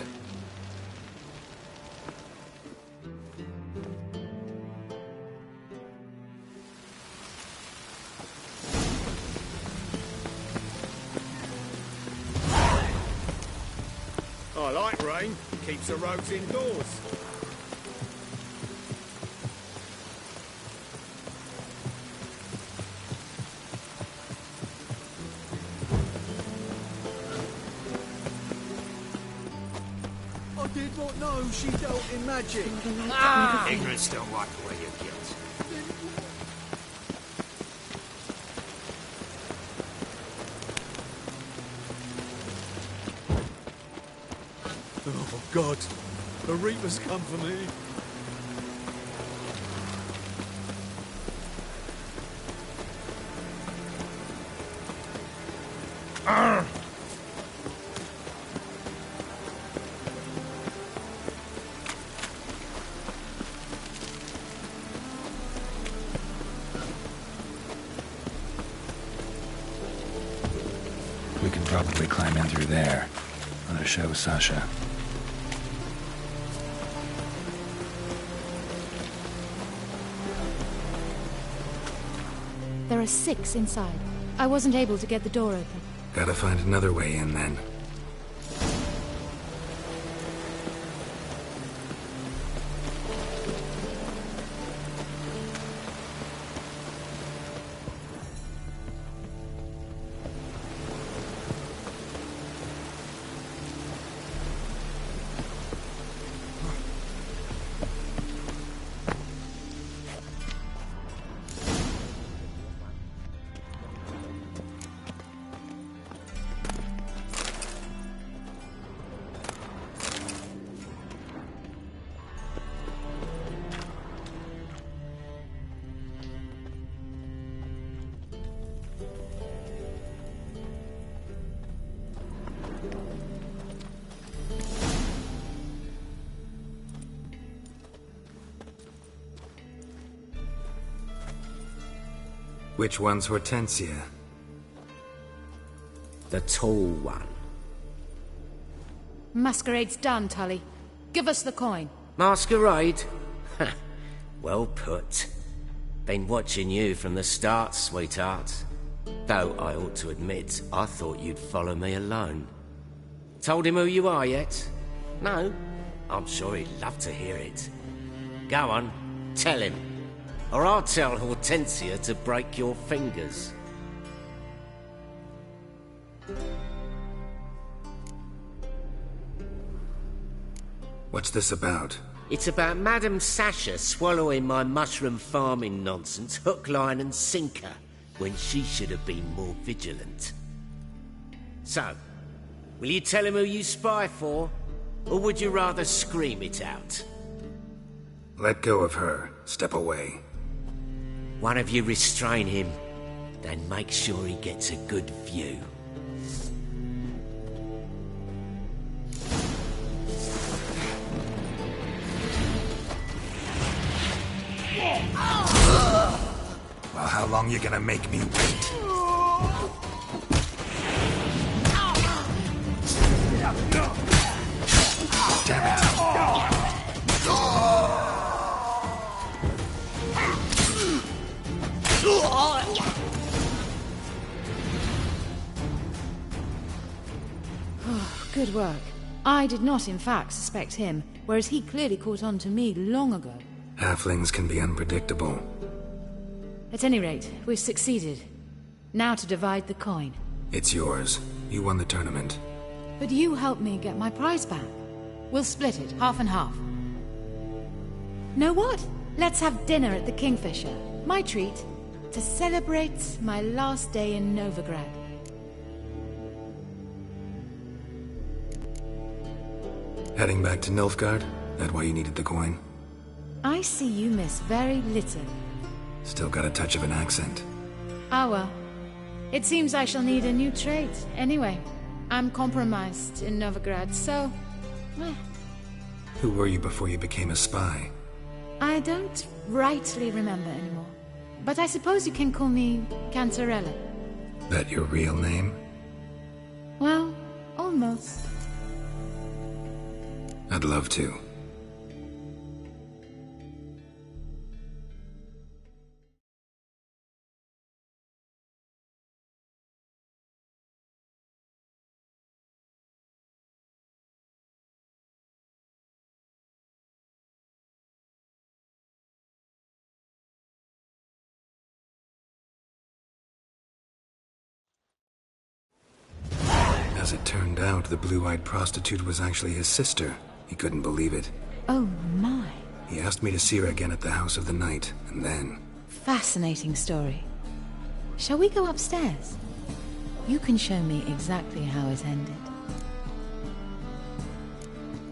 I like rain. Keeps the roads indoors. I did not know she dealt in magic. Ignorance don't wipe away your guilt. Oh, God. The Reaper's come for me. Arr! We can probably climb in through there. On a show Sasha. There are 6 inside. I wasn't able to get the door open. Gotta find another way in then. Which one's Hortensia? The tall one. Masquerade's done, Tully. Give us the coin. Masquerade? Well put. Been watching you from the start, sweetheart. Though I ought to admit, I thought you'd follow me alone. Told him who you are yet? No? I'm sure he'd love to hear it. Go on, tell him. Or I'll tell Hortensia to break your fingers. What's this about? It's about Madame Sasha swallowing my mushroom farming nonsense hook, line and sinker when she should have been more vigilant. So, will you tell him who you spy for? Or would you rather scream it out? Let go of her. Step away. One of you restrain him, then make sure he gets a good view. Well, how long you gonna make me wait? Damn it. Good work. I did not, in fact, suspect him, whereas he clearly caught on to me long ago. Halflings can be unpredictable. At any rate, we've succeeded. Now to divide the coin. It's yours. You won the tournament. But you helped me get my prize back. We'll split it, half and half. Know what? Let's have dinner at the Kingfisher. My treat. To celebrate my last day in Novigrad. Heading back to Nilfgaard? That why you needed the coin? I see you miss very little. Still got a touch of an accent. Ah well. It seems I shall need a new trade. Anyway, I'm compromised in Novigrad, so... Who were you before you became a spy? I don't rightly remember anymore. But I suppose you can call me Cantarella. That your real name? Well, almost. I'd love to. As it turned out, the blue-eyed prostitute was actually his sister. He couldn't believe it. Oh my. He asked me to see her again at the House of the Night, and then... Fascinating story. Shall we go upstairs? You can show me exactly how it ended.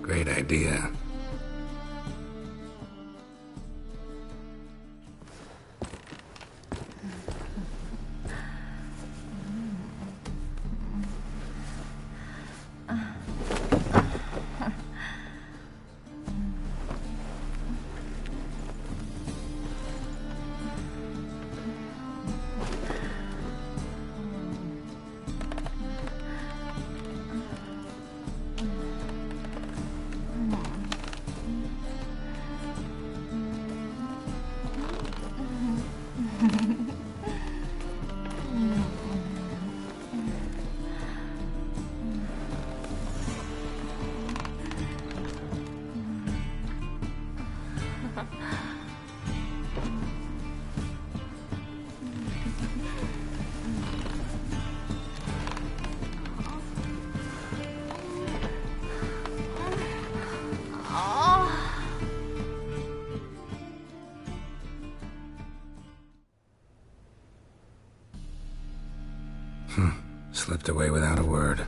Great idea. Slipped away without a word.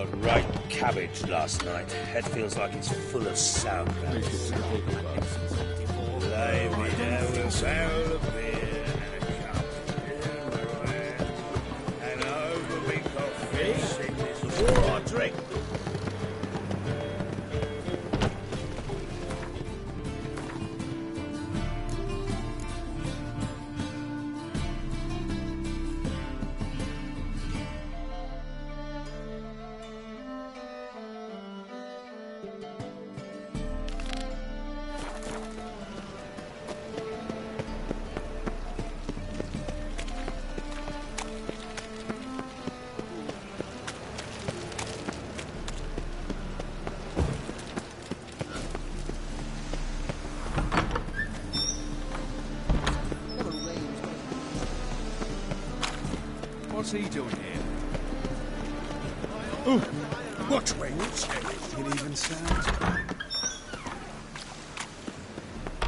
got right cabbage last night. Head feels like it's full of sauerkraut. Lay me down with a barrel of beer and a cup in my hand, and over me coffee, sing this war drink. What's he doing here? Oh, watch where you step. It even sounds.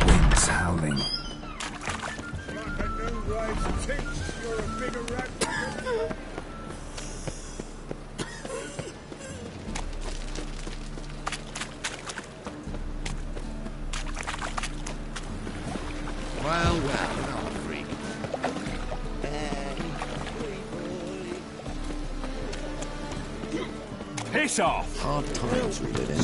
Winds howling. Like a new wave thinks you're a bigger rat. Well, well, old freak. Piss off! Hard times we live in.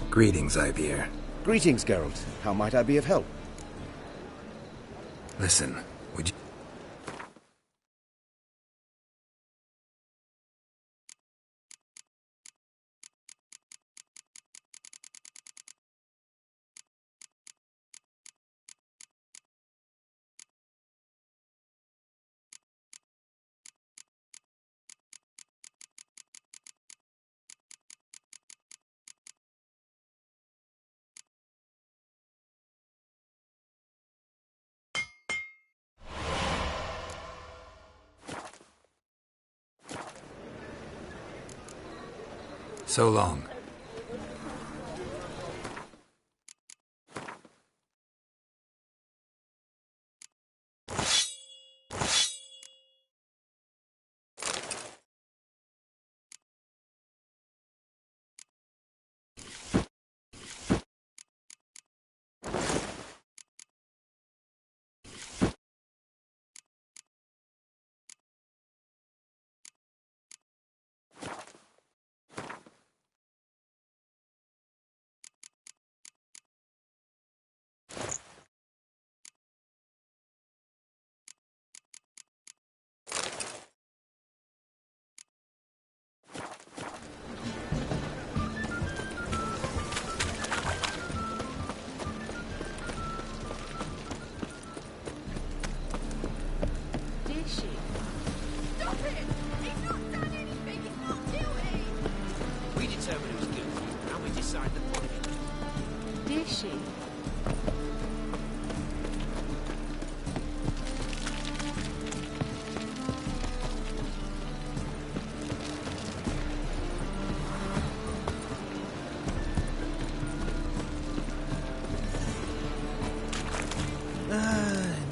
Greetings, Ivier. Greetings, Geralt. How might I be of help? Listen, would you... So long.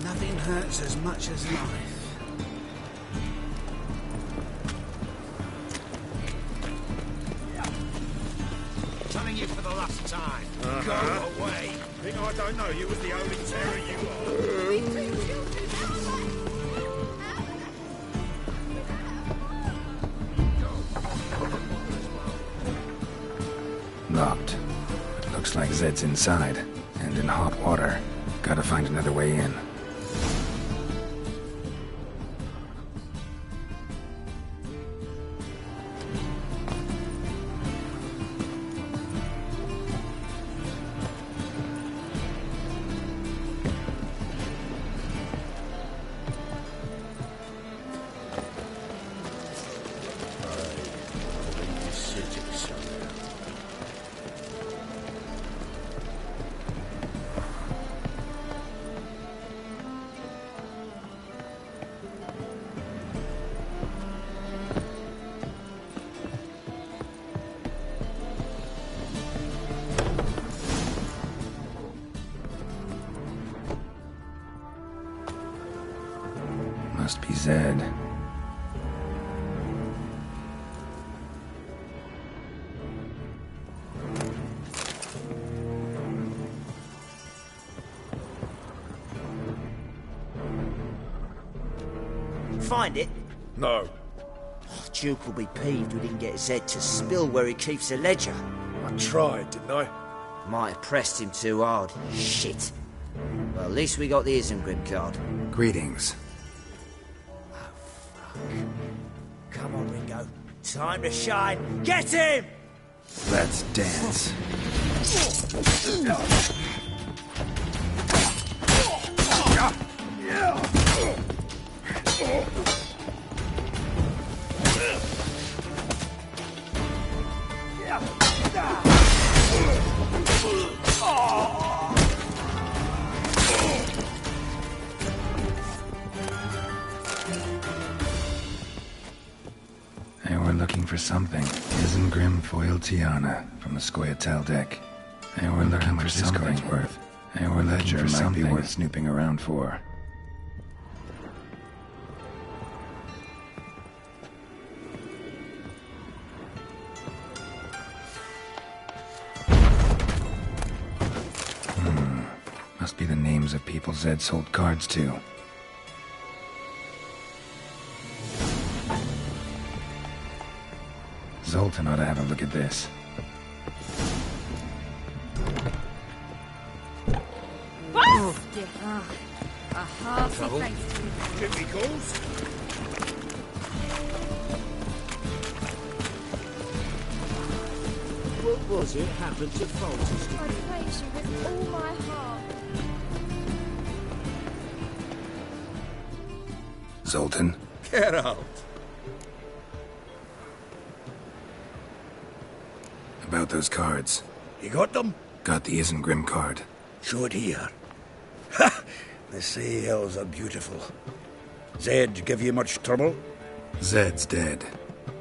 Nothing hurts as much as life. Telling you for the last time. Go away. Think I don't know you was the only terror you are. Locked. But looks like Zed's inside, and in hot water. Gotta find another way in. Zed. Find it? No. Oh, Duke will be peeved we didn't get Zed to spill where he keeps the ledger. I tried, didn't I? Might have pressed him too hard. Shit. Well, at least we got the Isengrim card. Greetings. Oh, fuck. Come on, Ringo. Time to shine. Get him! Let's dance. They were looking for something. Isengrim foiled Tiana from the Scoia'tael deck. They were looking for something worth. They were looking for something worth snooping around for. Must be the names of people Zed sold cards to. Zoltan ought to have a look at this. Oh, dear. A hearty Trouble? thanks to you. Give me calls. What was it happened to Foltest? I praise you with all my heart. Zoltan? Get out. About those cards. You got them? Got the Isengrim card. Show it here. Ha! The sea hills are beautiful. Zed give you much trouble? Zed's dead.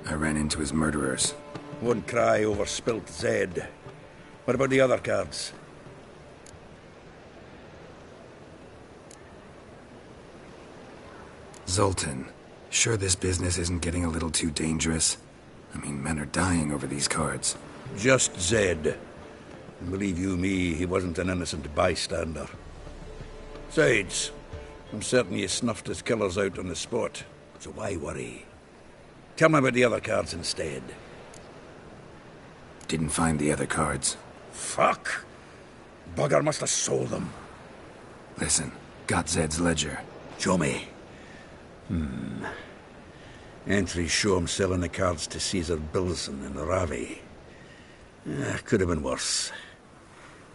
I ran into his murderers. Won't cry over spilt Zed. What about the other cards? Zoltan, sure this business isn't getting a little too dangerous? I mean, men are dying over these cards. Just Zed. And believe you me, he wasn't an innocent bystander. Besides, I'm certain you snuffed his killers out on the spot, so why worry? Tell me about the other cards instead. Didn't find the other cards. Fuck! Bugger must have sold them. Listen, got Zed's ledger. Show me. Entries show him selling the cards to Caesar Bilson in Ravi. Could have been worse.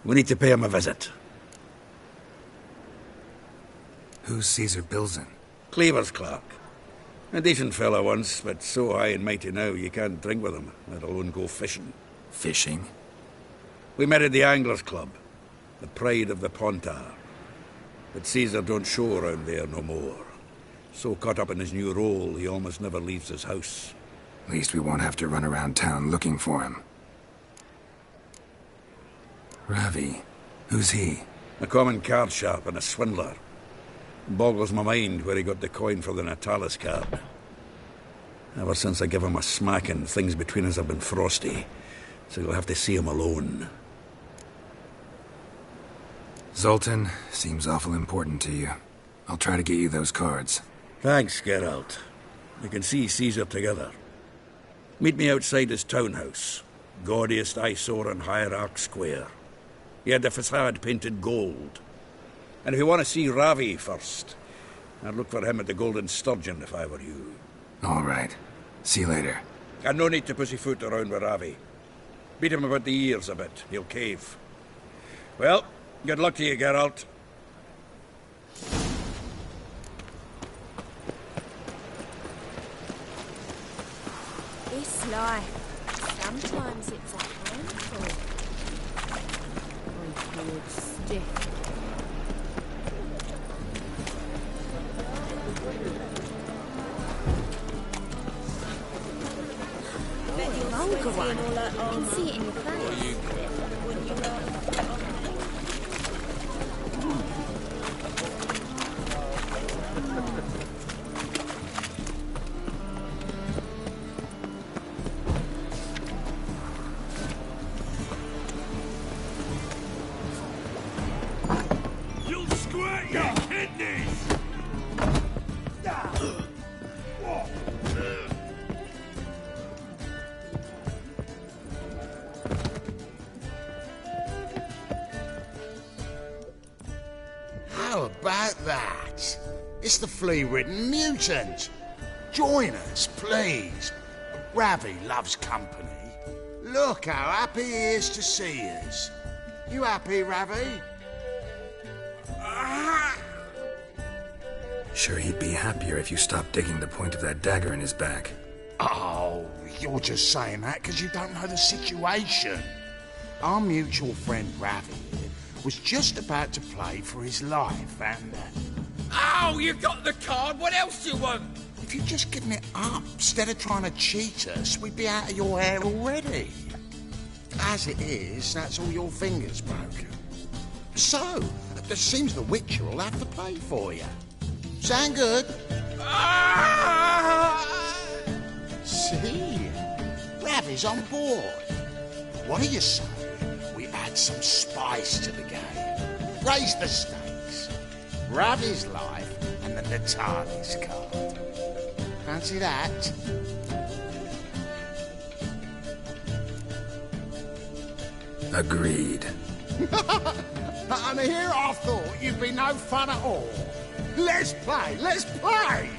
We need to pay him a visit. Who's Caesar Bilson? Cleaver's clerk. A decent fellow once, but so high and mighty now you can't drink with him, let alone go fishing. Fishing? We met at the Anglers Club, the pride of the Pontar. But Caesar don't show around there no more. So caught up in his new role, he almost never leaves his house. At least we won't have to run around town looking for him. Ravi, who's he? A common card sharp and a swindler. Boggles my mind where he got the coin for the Natalis card. Ever since I gave him a smacking, things between us have been frosty. So you'll have to see him alone. Zoltan, seems awful important to you. I'll try to get you those cards. Thanks, Geralt. We can see Caesar together. Meet me outside his townhouse. Gaudiest eyesore on Hierarch Square. He had the facade painted gold. And if you want to see Ravi first, I'd look for him at the Golden Sturgeon if I were you. All right. See you later. And no need to pussyfoot around with Ravi. Beat him about the ears a bit. He'll cave. Well, good luck to you, Geralt. This life, sometimes it's a handful. Oh, good stiff. Vulgar one. I can see it in your face. It's the flea-ridden mutant. Join us, please. Ravi loves company. Look how happy he is to see us. You happy, Ravi? Sure, he'd be happier if you stopped digging the point of that dagger in his back. Oh, you're just saying that because you don't know the situation. Our mutual friend Ravi was just about to play for his life, and... Oh, you got the card. What else do you want? If you'd just given it up, instead of trying to cheat us, we'd be out of your hair already. As it is, that's all your fingers broken. So, it seems the Witcher will have to play for you. Sound good? See? Ravi's on board. What do you say? We add some spice to the game. Raise the stakes. Ravi's life and the Natali's card. Fancy that? Agreed. And here I thought you'd be no fun at all. Let's play! Let's play!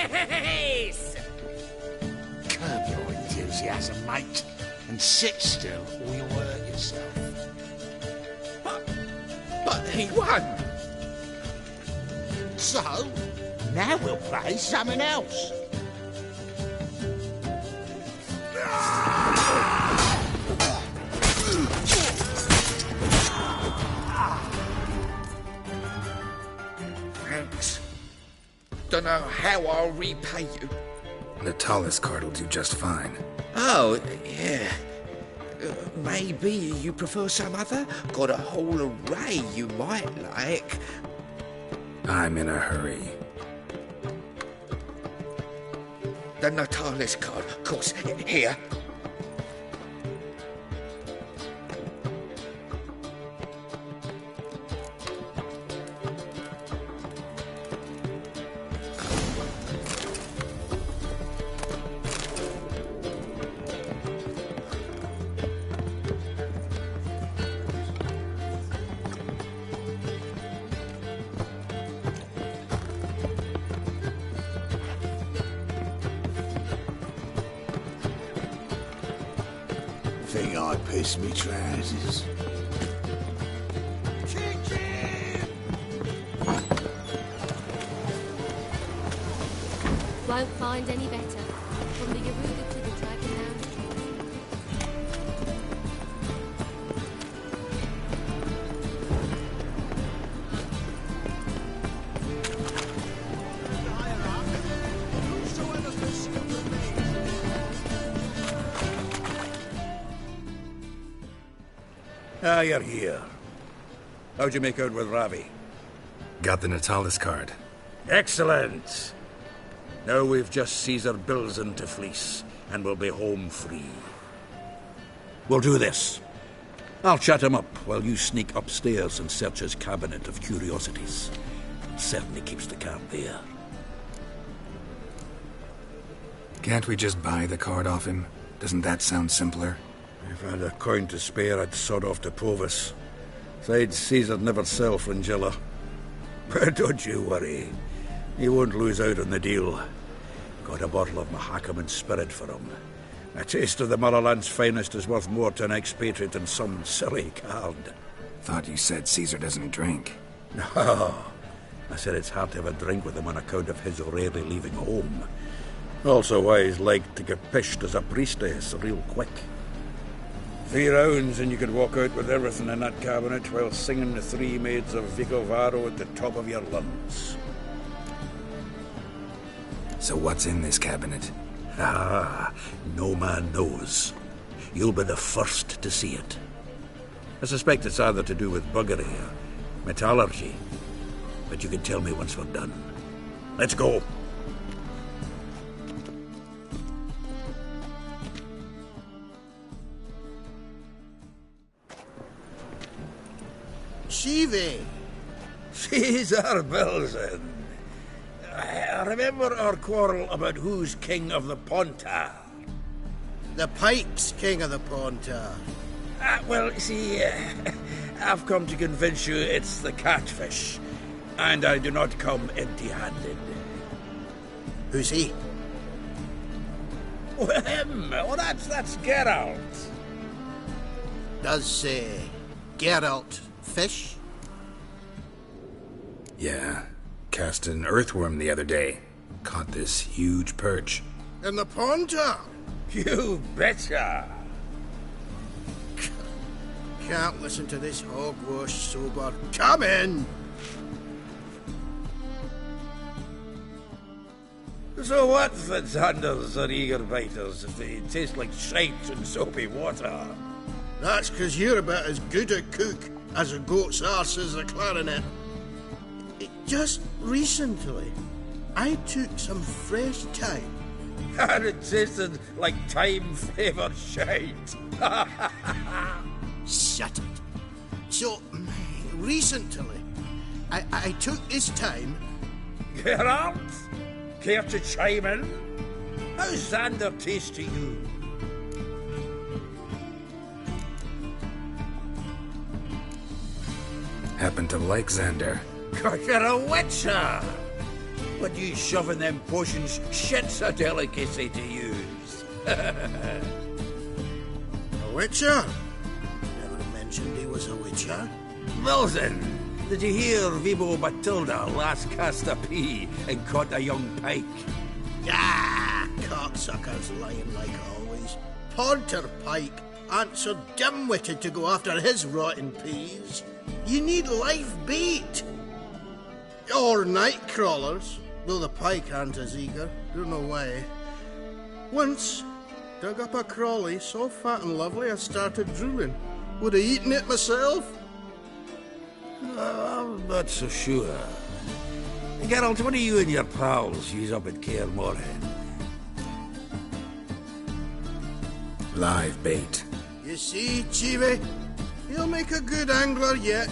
Yes! Curb your enthusiasm, mate, and sit still or you'll hurt yourself. But he won! So, now we'll play something else. Thanks. Dunno how I'll repay you. Natalis card will do just fine. Oh, yeah. Maybe you prefer some other? Got a whole array you might like. I'm in a hurry. The Natalis card, of course. Here. Think I pissed me trousers. Won't find any better. From the Yaruga to the Dragon Lounge. Ah, you're here. How'd you make out with Ravi? Got the Natalis card. Excellent! Now we've just Caesar Bilzen to fleece, and we'll be home free. We'll do this. I'll chat him up while you sneak upstairs and search his cabinet of curiosities. Certainly keeps the card there. Can't we just buy the card off him? Doesn't that sound simpler? If I had a coin to spare, I'd sod off to Provis. Besides, Caesar'd never sell Fringilla. But don't you worry. He won't lose out on the deal. Got a bottle of Mahakaman spirit for him. A taste of the motherland's finest is worth more to an expatriate than some silly card. Thought you said Caesar doesn't drink. No. I said it's hard to have a drink with him on account of his rarely leaving home. Also why he's like to get pished as a priestess real quick. 3 rounds and you could walk out with everything in that cabinet while singing the 3 maids of Vicovaro at the top of your lungs. So what's in this cabinet? Ah, no man knows. You'll be the first to see it. I suspect it's either to do with buggery or metallurgy. But you can tell me once we're done. Let's go. Shivi! Caesar Bilzen. Remember our quarrel about who's king of the Pontar? The Pike's king of the Pontar. Well, see, I've come to convince you it's the catfish. And I do not come empty-handed. Who's he? Well, him. Oh, that's Geralt. Does Geralt fish? Yeah. Cast an earthworm the other day. Caught this huge perch. In the Pontar? You betcha. Can't listen to this hogwash sober. Come in! So what for Xanders or eager biters if they taste like shite and soapy water? That's 'cause you're about as good a cook as a goat's arse is a clarinet. Just recently, I took some fresh thyme. And it tasted like thyme-flavoured shite. Shut it. So, recently, I took this thyme. Geralt? Care to chime in? How's Xander taste to you? Happen to like Xander. Cause you're a witcher! But you shoving them potions, shit's a delicacy to use. A witcher? Never mentioned he was a witcher. Wilson, did you hear Vibo Batilda last cast a pea and caught a young pike? Ah, cocksuckers lying like always. Porter Pike aren't so dim-witted to go after his rotten peas. You need live bait. Or night crawlers, though the pike aren't as eager. Don't know why. Once, dug up a crawly so fat and lovely I started drooling. Would have eaten it myself. I'm not so sure. Geralt, what do you and your pals use up at Kaer Morhen? Live bait. You see, Chibi, he'll make a good angler yet.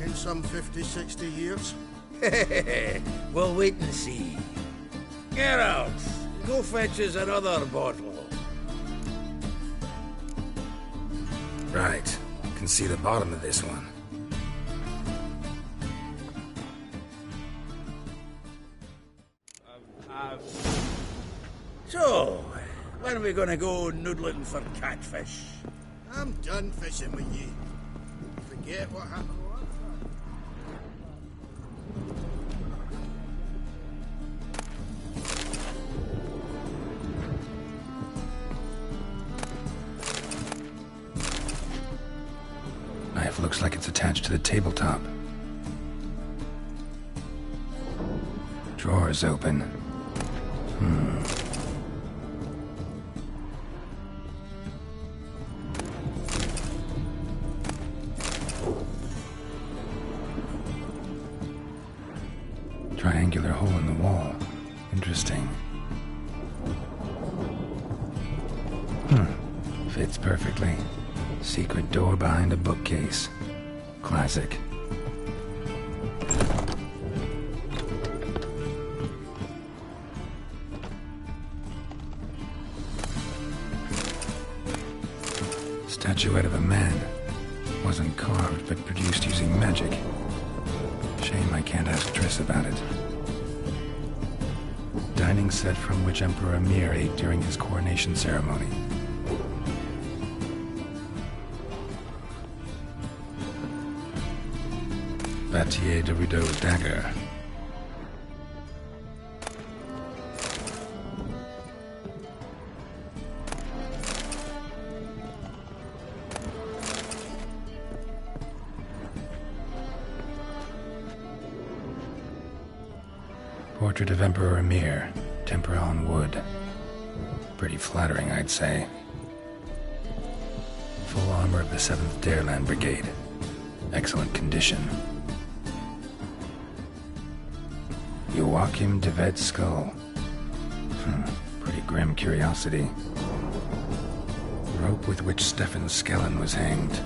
In some 50, 60 years. We'll wait and see. Geralt, go fetch us another bottle. Right. Can see the bottom of this one. So, when are we gonna go noodling for catfish? I'm done fishing with you. Forget what happened last time. Knife looks like it's attached to the tabletop. Drawer's open. Triangular hole in the wall. Interesting. Fits perfectly. Secret door behind a bookcase. Classic. Statuette of a man. Wasn't carved, but produced using magic. Shame I can't ask Triss about it. Dining set from which Emperor Emir ate during his coronation ceremony. Batier de Rideau's dagger. Portrait of Emperor Emir, tempera on wood. Pretty flattering, I'd say. Full armor of the 7th Dareland Brigade. Excellent condition. Joachim de Ved's skull. Pretty grim curiosity. Rope with which Stefan Skellen was hanged.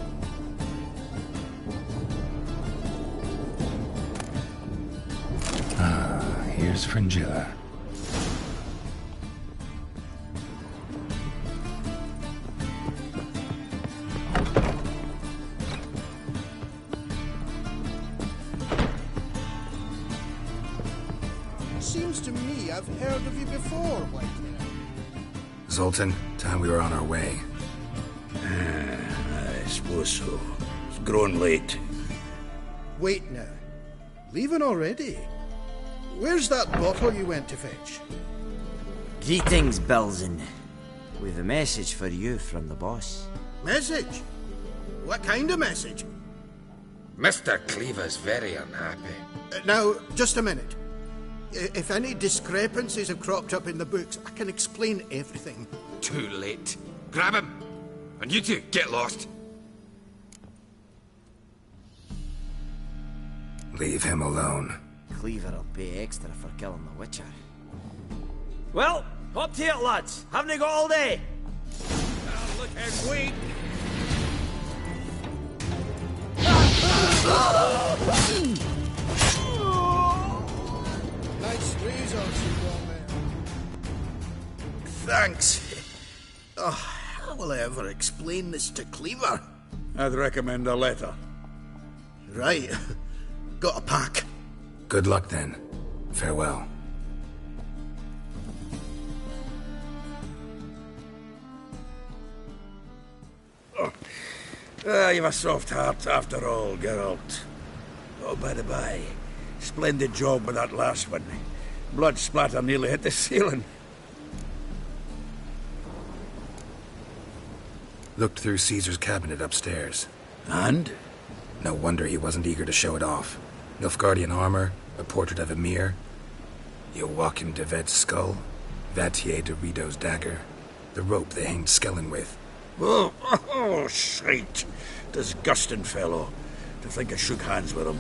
Here's Fringilla. Seems to me I've heard of you before, Whitehair. Zoltan, time we were on our way. I suppose so. It's grown late. Wait now. Leaving already? Where's that bottle you went to fetch? Greetings, Belzen. We've a message for you from the boss. Message? What kind of message? Mr. Cleaver's very unhappy. Now, just a minute. If any discrepancies have cropped up in the books, I can explain everything. Too late. Grab him! And you two, get lost. Leave him alone. Cleaver'll pay extra for killing the Witcher. Well, up to it, lads. Haven't you got all day? Look and wait. Nice razors you got there. Thanks. Oh, how will I ever explain this to Cleaver? I'd recommend a letter. Right. Got a pack. Good luck then. Farewell. Ah, you've a soft heart after all, Geralt. Oh, by the by, splendid job with that last one. Blood splatter nearly hit the ceiling. Looked through Caesar's cabinet upstairs. And? No wonder he wasn't eager to show it off. Nilfgaardian armor, a portrait of Emir, Joachim de Vet's skull, Vatier de Rideau's dagger, the rope they hanged Skellen with. Oh, shite. Disgusting fellow. To think I shook hands with him.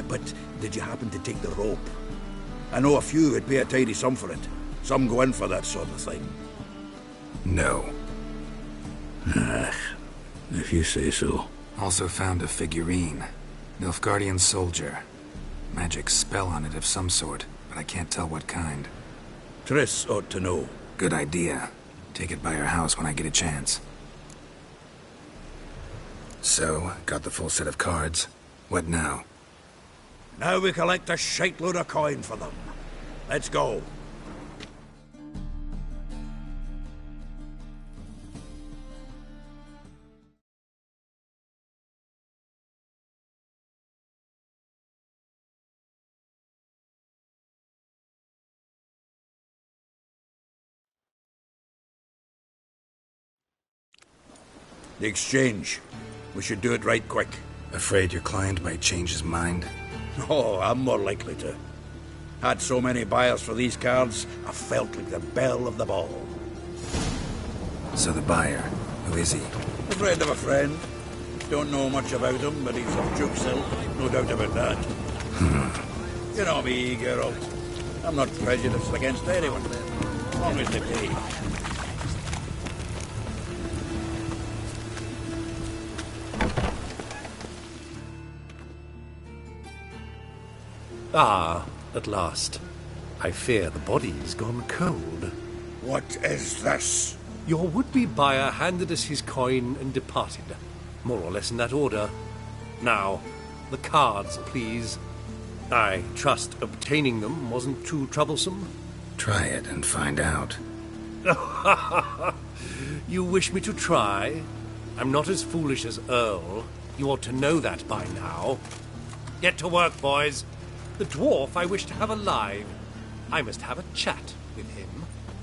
But did you happen to take the rope? I know a few would pay a tidy sum for it. Some go in for that sort of thing. No. If you say so. Also found a figurine. Nilfgaardian soldier. Magic spell on it of some sort, but I can't tell what kind. Triss ought to know. Good idea. Take it by her house when I get a chance. So, got the full set of cards. What now? Now we collect a shiteload of coin for them. Let's go. The exchange. We should do it right quick. Afraid your client might change his mind? Oh, I'm more likely to. Had so many buyers for these cards, I felt like the belle of the ball. So the buyer, who is he? A friend of a friend. Don't know much about him, but he's of Duke's ilk, no doubt about that. You know me, Geralt. I'm not prejudiced against anyone, as long as they pay. Ah, at last. I fear the body's gone cold. What is this? Your would-be buyer handed us his coin and departed. More or less in that order. Now, the cards, please. I trust obtaining them wasn't too troublesome? Try it and find out. You wish me to try? I'm not as foolish as Earl. You ought to know that by now. Get to work, boys. The dwarf I wish to have alive. I must have a chat with him.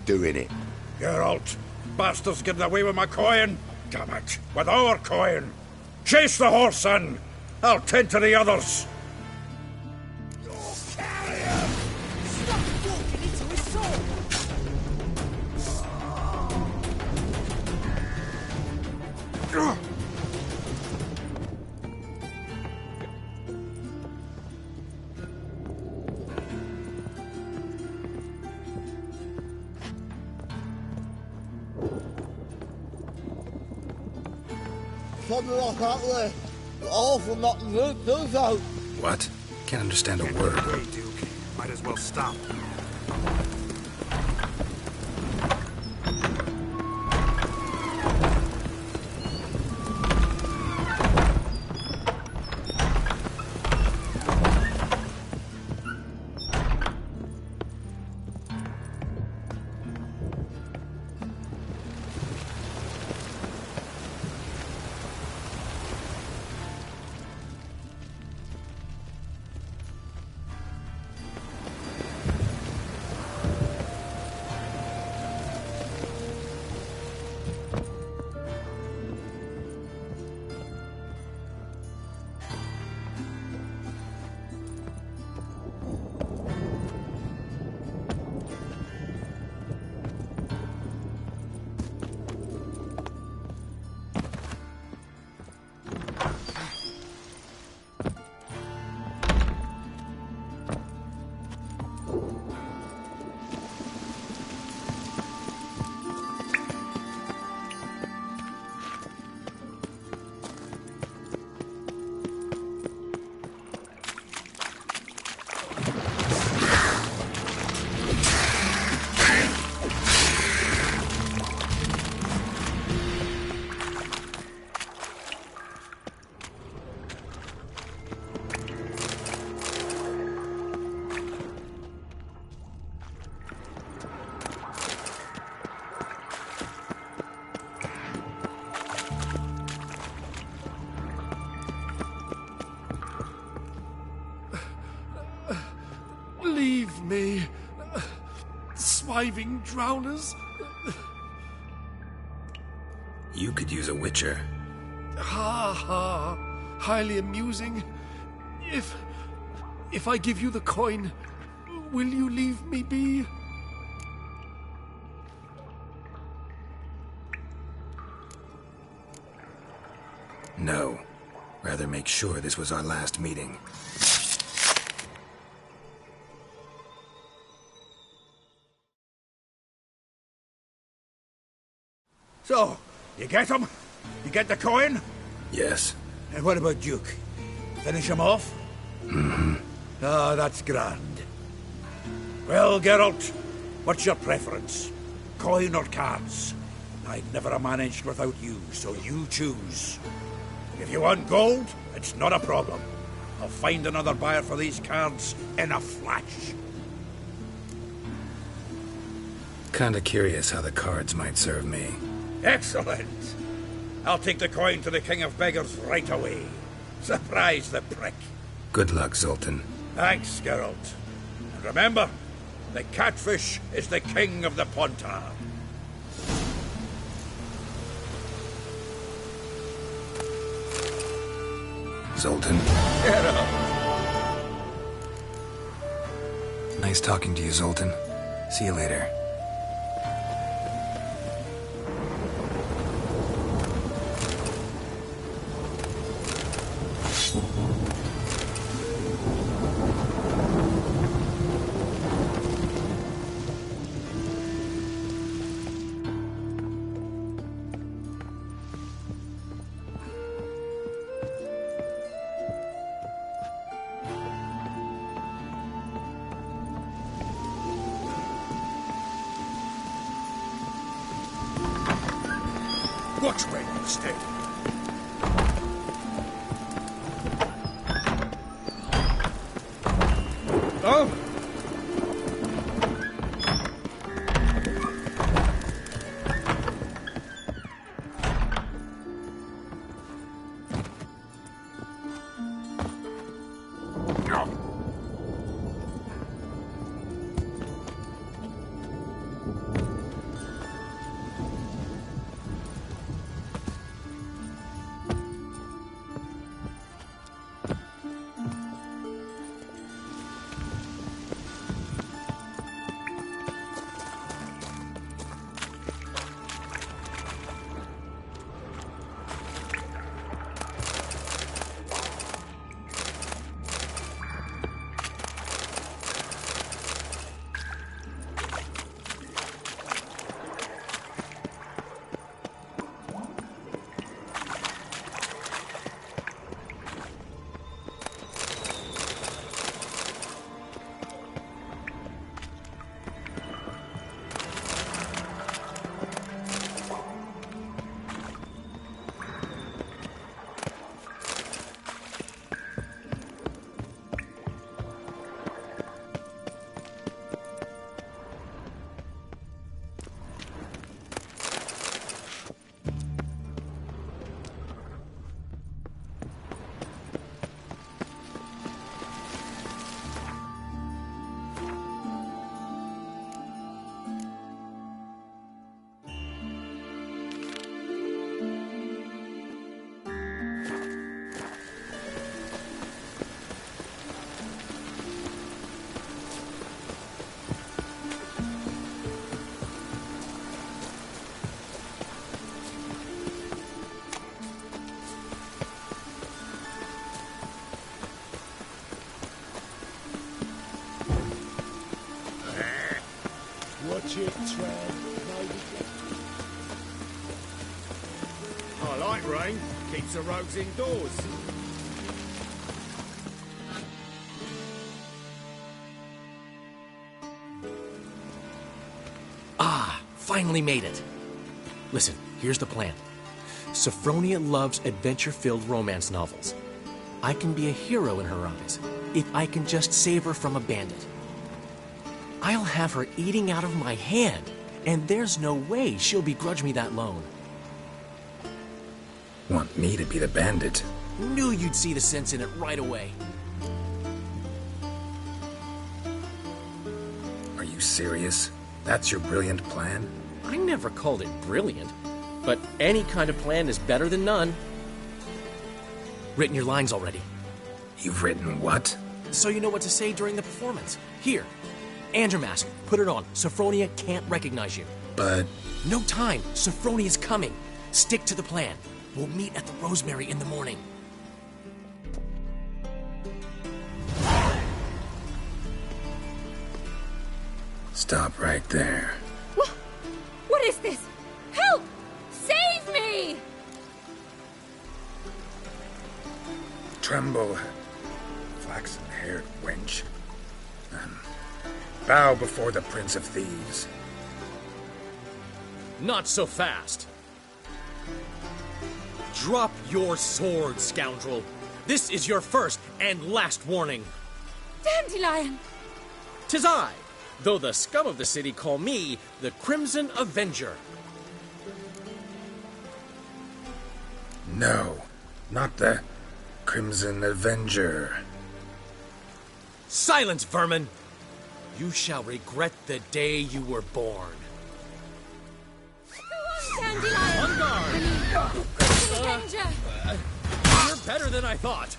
Doing it. Geralt, bastards getting away with my coin. Damn it, with our coin. Chase the horse, son. I'll tend to the others. Something like that way. All for not moved those out. What? Can't understand a word. Hey, Duke. Might as well stop. Leave me. Swiving drowners. You could use a witcher. Ha ha. Highly amusing. If I give you the coin, will you leave me be? No. Rather make sure this was our last meeting. So, you get him? You get the coin? Yes. And what about Duke? Finish him off? Mm-hmm. Ah, that's grand. Well, Geralt, what's your preference? Coin or cards? I'd never have managed without you, so you choose. If you want gold, it's not a problem. I'll find another buyer for these cards in a flash. Kinda curious how the cards might serve me. Excellent. I'll take the coin to the King of Beggars right away. Surprise the prick. Good luck, Zoltan. Thanks, Geralt. And remember, the catfish is the king of the Pontar. Zoltan. Get up. Nice talking to you, Zoltan. See you later. Watch me instead. Oh! Watch it, Trev. I like rain. Keeps the rogues indoors. Ah, finally made it. Listen, here's the plan. Sophronia loves adventure-filled romance novels. I can be a hero in her eyes if I can just save her from a bandit. I'll have her eating out of my hand, and there's no way she'll begrudge me that loan. Want me to be the bandit? Knew you'd see the sense in it right away. Are you serious? That's your brilliant plan? I never called it brilliant, but any kind of plan is better than none. Written your lines already. You've written what? So you know what to say during the performance. Here, and your mask. Put it on. Sophronia can't recognize you. But... No time. Sophronia's coming. Stick to the plan. We'll meet at the Rosemary in the morning. Stop right there. What is this? Help! Save me! Tremble, flaxen-haired wench. Bow before the Prince of Thieves. Not so fast. Drop your sword, scoundrel. This is your first and last warning. Dandelion! 'Tis I, though the scum of the city call me the Crimson Avenger. No, not the Crimson Avenger. Silence, vermin! You shall regret the day you were born. Dandelion! On guard! Crimson Avenger! You're better than I thought.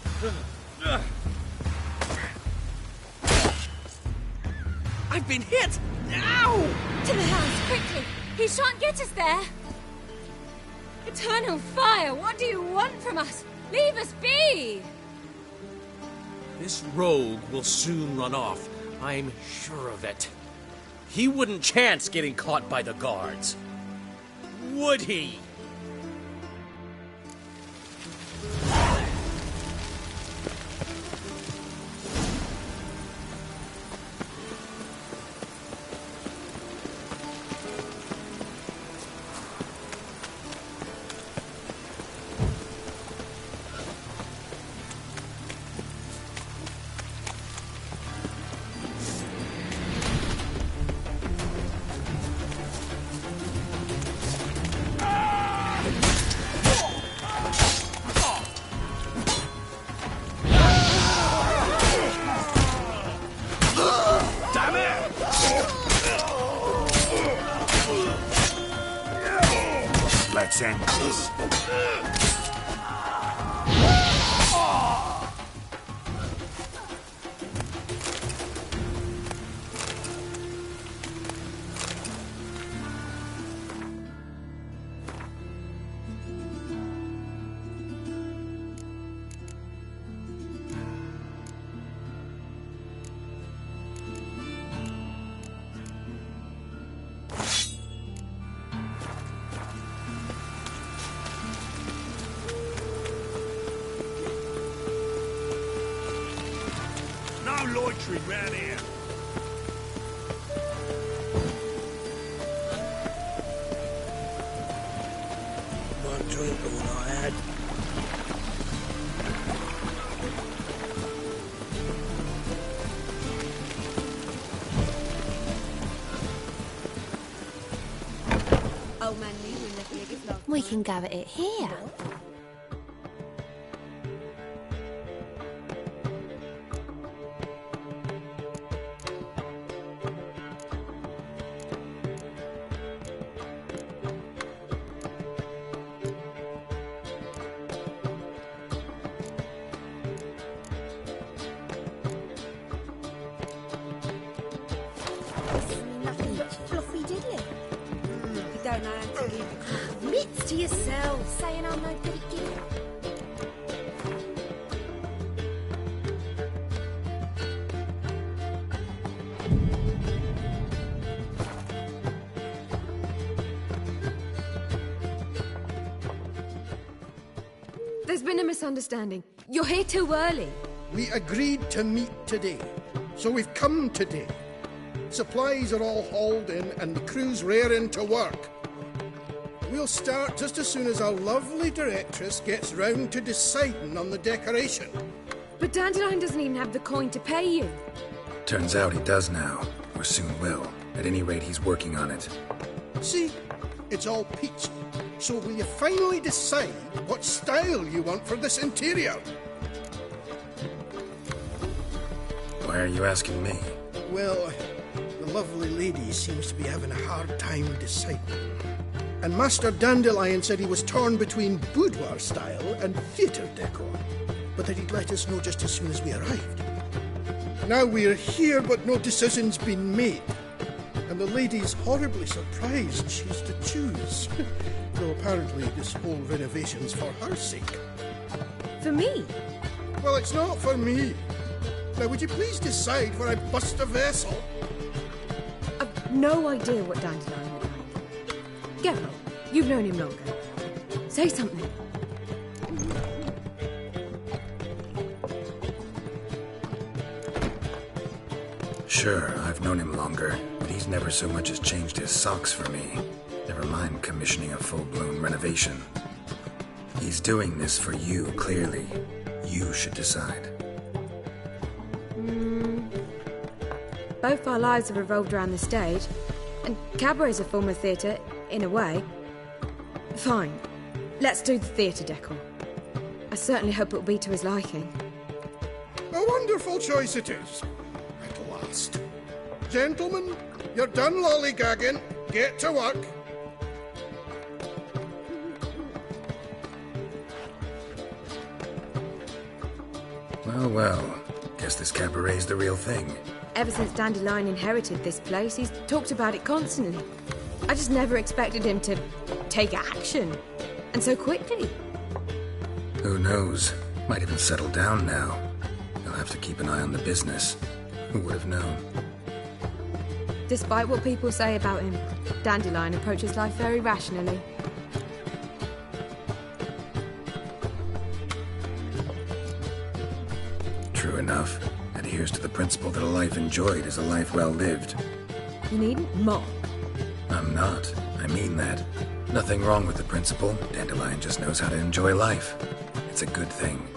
I've been hit! Ow! To the house, quickly! He shan't get us there! Eternal fire, what do you want from us? Leave us be! This rogue will soon run off. I'm sure of it. He wouldn't chance getting caught by the guards. Would he? Let's end this. Loitering round here. One drink of what I had. Old man knew we left Vegas last. We can go at it here. Mitts to yourselves, saying I'm no good at gear. There's been a misunderstanding. You're here too early. We agreed to meet today, so we've come today. Supplies are all hauled in and the crew's raring to work. We'll start just as soon as our lovely directress gets round to deciding on the decoration. But Dandelion doesn't even have the coin to pay you. Turns out he does now, or soon will. At any rate, he's working on it. See? It's all peachy. So will you finally decide what style you want for this interior? Why are you asking me? Well, The lovely lady seems to be having a hard time deciding. And Master Dandelion said he was torn between boudoir style and theatre decor, but that he'd let us know just as soon as we arrived. Now we're here, but no decision's been made. And the lady's horribly surprised she's to choose. Though apparently this whole renovation's for her sake. For me? Well, it's not for me. Now, would you please decide where I bust a vessel? I've no idea what Dandelion would like. Geralt, you've known him longer. Say something. Sure, I've known him longer, but he's never so much as changed his socks for me. Never mind commissioning a full-blown renovation. He's doing this for you, clearly. You should decide. Both our lives have revolved around the stage, and cabaret's a form of theatre, in a way. Fine. Let's do the theatre decor. I certainly hope it'll be to his liking. A wonderful choice it is. At last. Gentlemen, you're done lollygagging. Get to work. Well, well. Guess this cabaret's the real thing. Ever since Dandelion inherited this place, he's talked about it constantly. I just never expected him to take action. And so quickly. Who knows? Might even settle down now. You'll have to keep an eye on the business. Who would have known? Despite what people say about him, Dandelion approaches life very rationally. True enough. Adheres to the principle that a life enjoyed is a life well lived. You needn't mock. I'm not. I mean that. Nothing wrong with the principle. Dandelion just knows how to enjoy life. It's a good thing.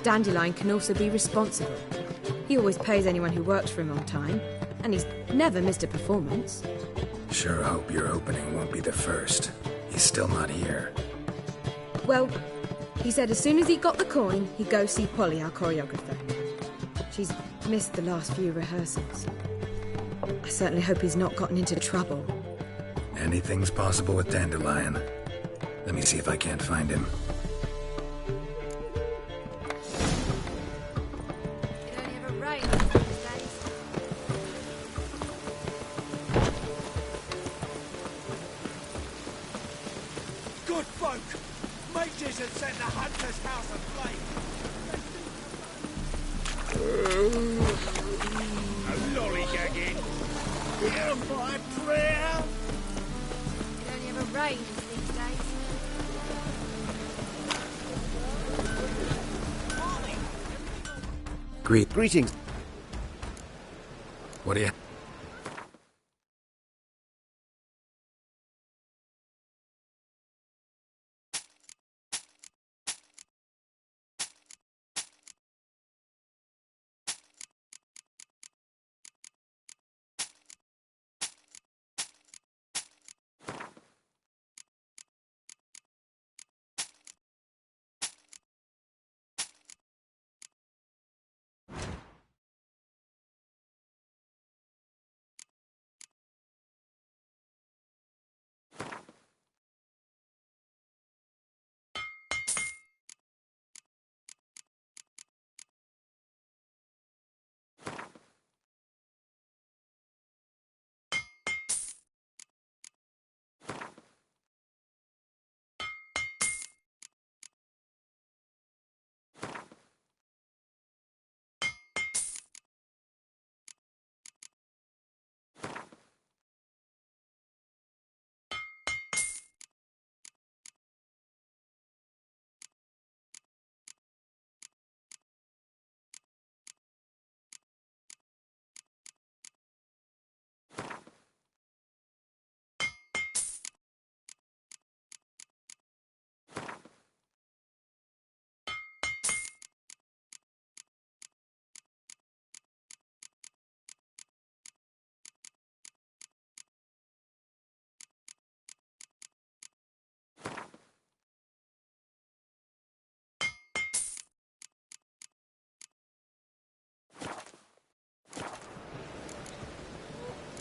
Dandelion can also be responsible. He always pays anyone who works for him on time, and he's never missed a performance. Sure hope your opening won't be the first. He's still not here. Well, he said as soon as he got the coin, he'd go see Polly, our choreographer. She's missed the last few rehearsals. I certainly hope he's not gotten into trouble. Anything's possible with Dandelion. Let me see if I can't find him. It only ever rains these days. Good folk! Mages had set the hunter's house aflame. No lollygagging. Hear my prayer! It only ever rains these days. Greetings. What do you...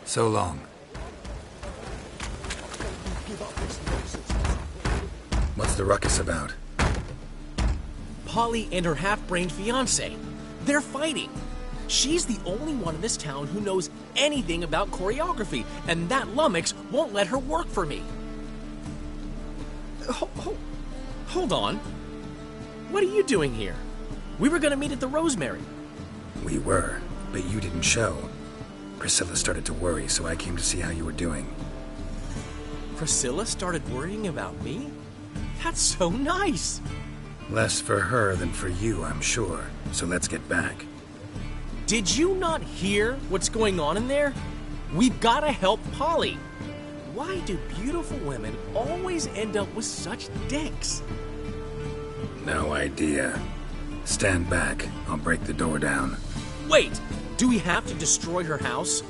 So long. What's the ruckus about? Polly and her half-brained fiancé. They're fighting. She's the only one in this town who knows anything about choreography, and that lummox won't let her work for me. Hold on. What are you doing here? We were gonna meet at the Rosemary. We were, but you didn't show. Priscilla started to worry, so I came to see how you were doing. Priscilla started worrying about me? That's so nice. Less for her than for you, I'm sure. So let's get back. Did you not hear what's going on in there? We've gotta help Polly. Why do beautiful women always end up with such dicks? No idea. Stand back. I'll break the door down. Wait! Do we have to destroy her house?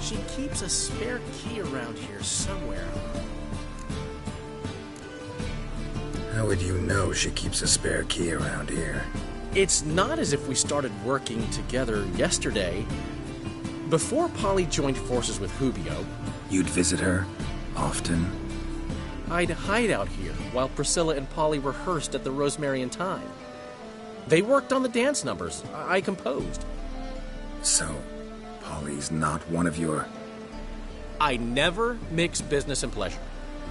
She keeps a spare key around here somewhere. How would you know she keeps a spare key around here? It's not as if we started working together yesterday. Before Polly joined forces with Hubio... You'd visit her? Often? I'd hide out here while Priscilla and Polly rehearsed at the Rosemary in Time. They worked on the dance numbers I composed. So, Polly's not one of your... I never mix business and pleasure.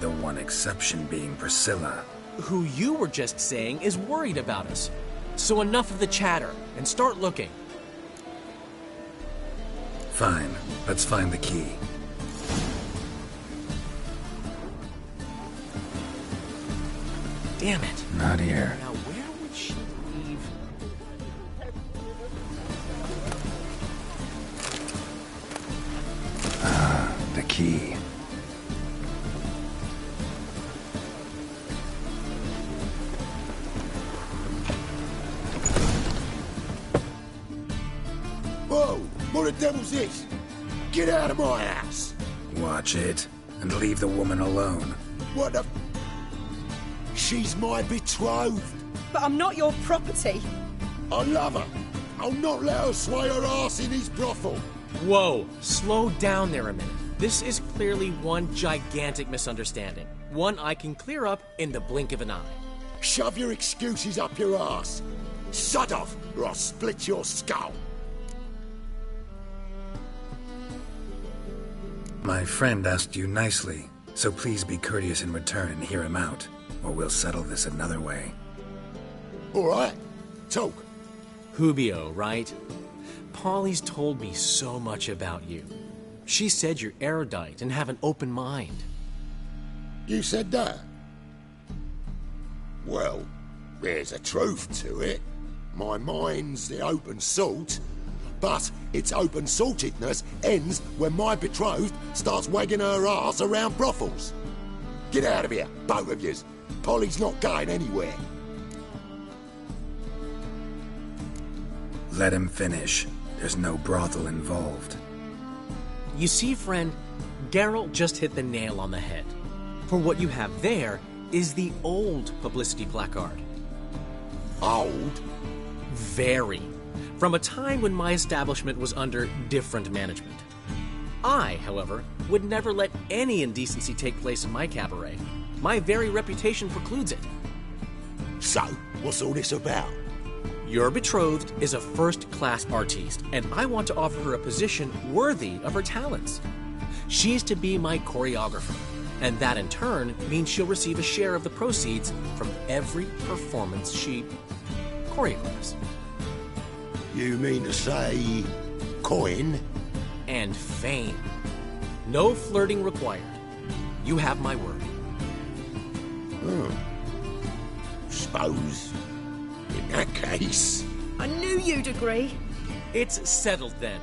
The one exception being Priscilla. Who you were just saying is worried about us. So enough of the chatter, and start looking. Fine. Let's find the key. Damn it. Not here. Now where would she leave? Ah, the key. Whoa! What the devil's this? Get out of my house! Watch it, and leave the woman alone. What the... She's my betrothed. But I'm not your property. I love her. I'll not let her sway her ass in his brothel. Whoa, slow down there a minute. This is clearly one gigantic misunderstanding. One I can clear up in the blink of an eye. Shove your excuses up your ass. Shut off, or I'll split your skull. My friend asked you nicely, so please be courteous in return and hear him out, or we'll settle this another way. All right. Talk. Hubio, right? Polly's told me so much about you. She said you're erudite and have an open mind. You said that? Well, there's a truth to it. My mind's the open salt, but its open-saltedness ends when my betrothed starts wagging her ass around brothels. Get out of here, both of yous. Polly's not going anywhere. Let him finish. There's no brothel involved. You see, friend, Geralt just hit the nail on the head. For what you have there is the old publicity placard. Old? Very. From a time when my establishment was under different management. I, however, would never let any indecency take place in my cabaret. My very reputation precludes it. So, what's all this about? Your betrothed is a first-class artiste, and I want to offer her a position worthy of her talents. She's to be my choreographer, and that in turn means she'll receive a share of the proceeds from every performance she choreographs. You mean to say... coin? And fame. No flirting required. You have my word. Suppose... in that case... I knew you'd agree. It's settled then.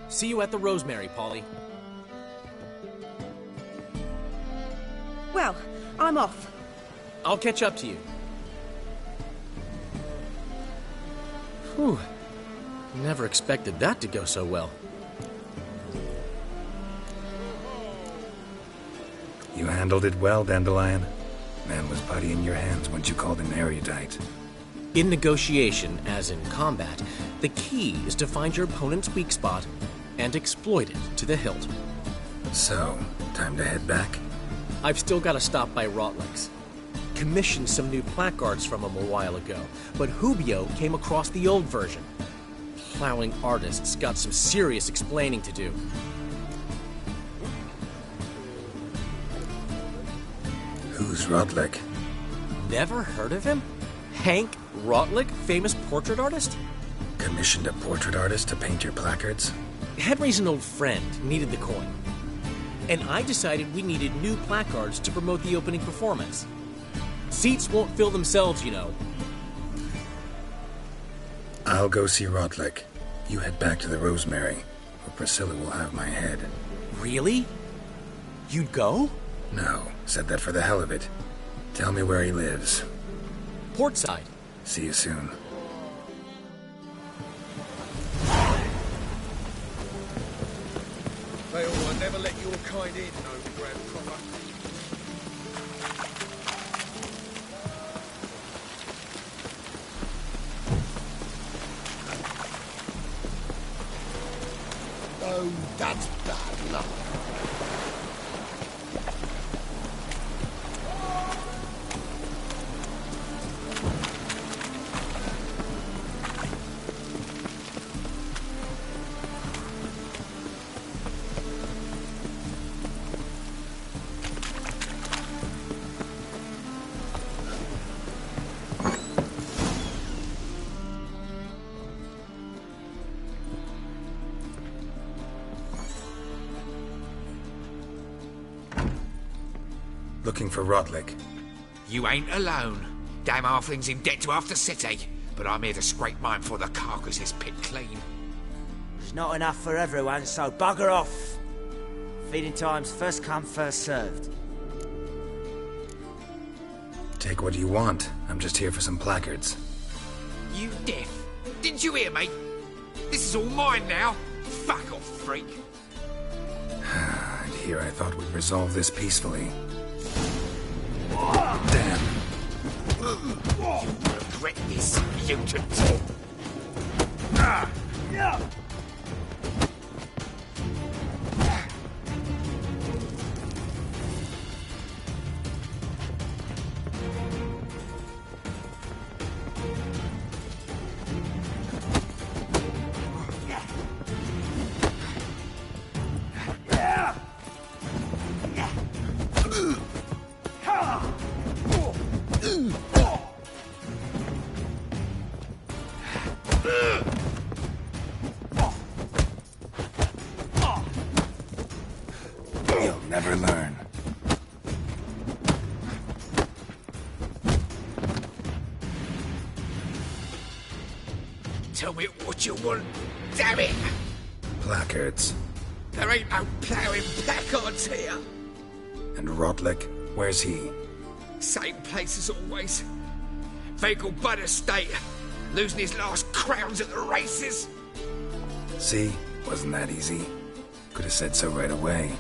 See you at the Rosemary, Polly. Well, I'm off. I'll catch up to you. Whew. Never expected that to go so well. You handled it well, Dandelion. Man was putty in your hands once you called him erudite. In negotiation, as in combat, the key is to find your opponent's weak spot and exploit it to the hilt. So, time to head back? I've still got to stop by Rotlick's. Commissioned some new placards from him a while ago, but Hubio came across the old version. Plowing artists got some serious explaining to do. Who's Rotlick? Never heard of him? Hank Rotlick, famous portrait artist? Commissioned a portrait artist to paint your placards? Henry's an old friend, needed the coin. And I decided we needed new placards to promote the opening performance. Seats won't fill themselves, you know. I'll go see Rotlick. You head back to the Rosemary, where Priscilla will have my head. Really? You'd go? No, said that for the hell of it. Tell me where he lives. Portside. See you soon. They all never let your kind in, no grand proper. Oh, that's bad luck. Looking for Rotlick. You ain't alone. Damn halfling's in debt to half the city, but I'm here to scrape mine before the carcass is picked clean. There's not enough for everyone, so bugger off. Feeding time's first come, first served. Take what you want. I'm just here for some placards. You deaf? Didn't you hear me? This is all mine now. Fuck off, freak. And here I thought we'd resolve this peacefully. Damn. You regret this, mutant. You'll never learn. Tell me what you want, damn it! Placards. There ain't no ploughing placards here. And Rotlick, where's he? Same place as always. Vegal Bud Estate, losing his last crowns at the races. See? Wasn't that easy? Could have said so right away.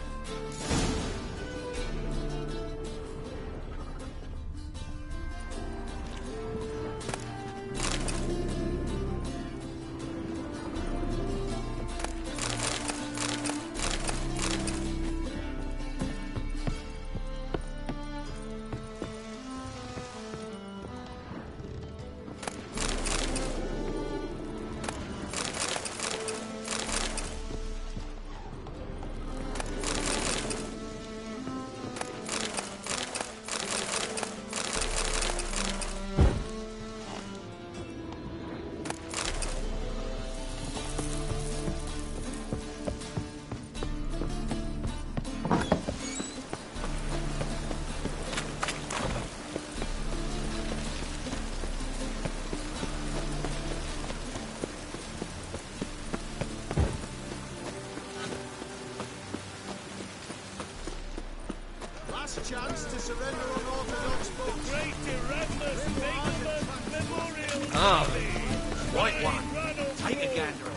Chance to surrender unorthodox books. The great Erasmus Vegelman Memorial. Ah, right one. Take a gander.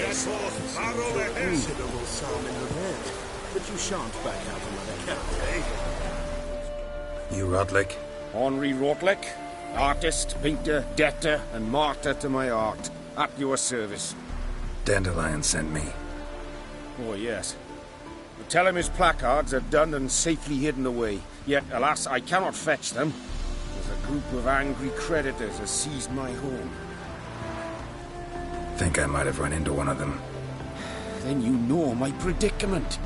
That horse barrel ahead. Considerable psalm in her head, but you shan't back out another cow, eh? You Rotlick? Henri Rotlick, artist, painter, debtor, and martyr to my art. At your service. Dandelion sent me. Oh, yes. But tell him his placards are done and safely hidden away. Yet, alas, I cannot fetch them, as a group of angry creditors has seized my home. Think I might have run into one of them. Then you know my predicament.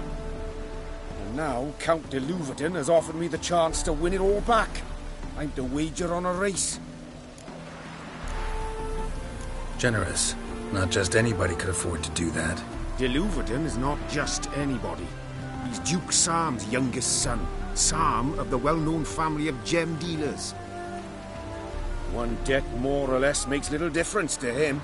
And now Count de Louverton has offered me the chance to win it all back. I'm to wager on a race. Generous. Not just anybody could afford to do that. De Louverton is not just anybody. He's Duke Sam's youngest son. Sam of the well-known family of gem dealers. One debt more or less makes little difference to him.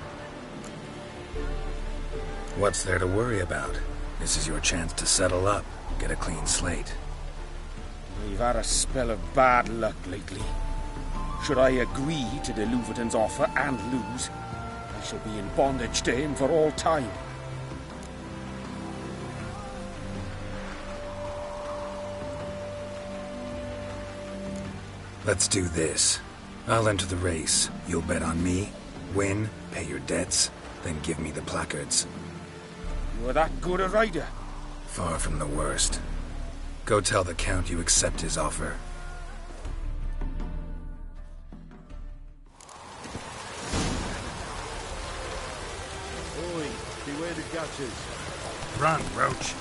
What's there to worry about? This is your chance to settle up, get a clean slate. We've had a spell of bad luck lately. Should I agree to de Louverton's offer and lose, I shall be in bondage to him for all time. Let's do this. I'll enter the race. You'll bet on me, win, pay your debts, then give me the placards. You're that good a rider? Far from the worst. Go tell the Count you accept his offer. Oi, beware the gutters. Run, Roach.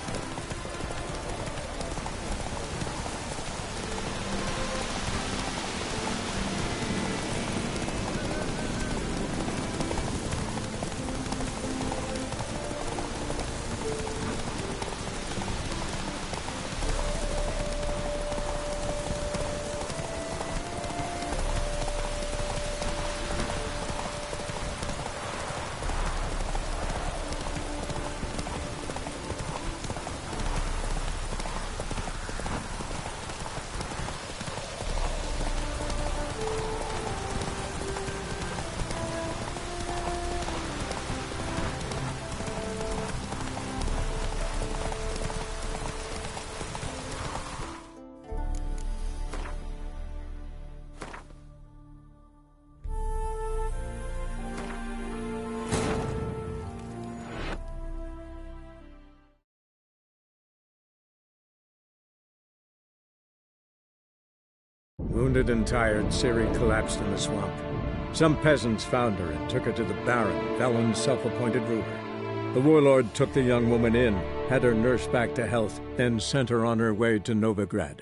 Wounded and tired, Ciri collapsed in the swamp. Some peasants found her and took her to the Baron, Valen's self-appointed ruler. The warlord took the young woman in, had her nursed back to health, then sent her on her way to Novigrad.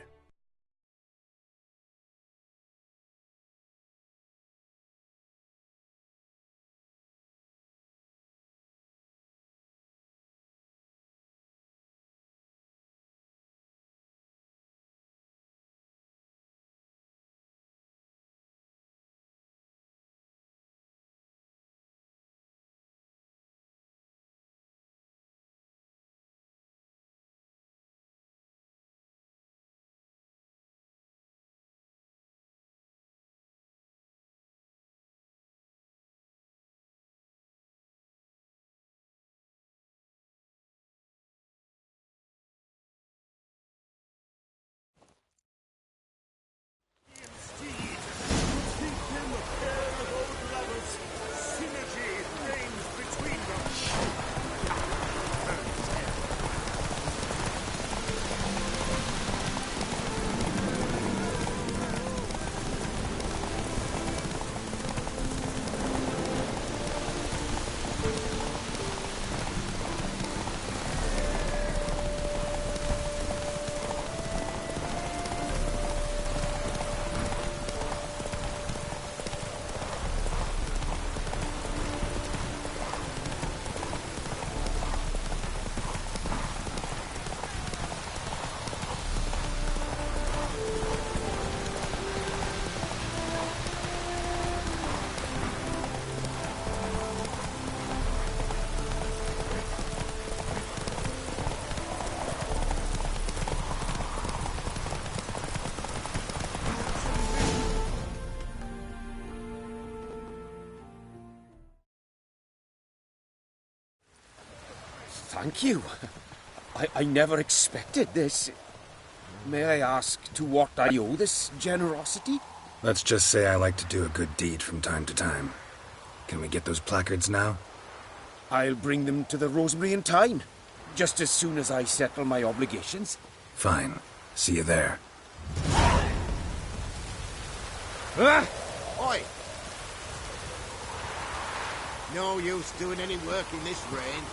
thank you. I never expected this. May I ask to what I owe this generosity? Let's just say I like to do a good deed from time to time. Can we get those placards now? I'll bring them to the Rosemary in time, just as soon as I settle my obligations. Fine. See you there. Oi! No use doing any work in this rain.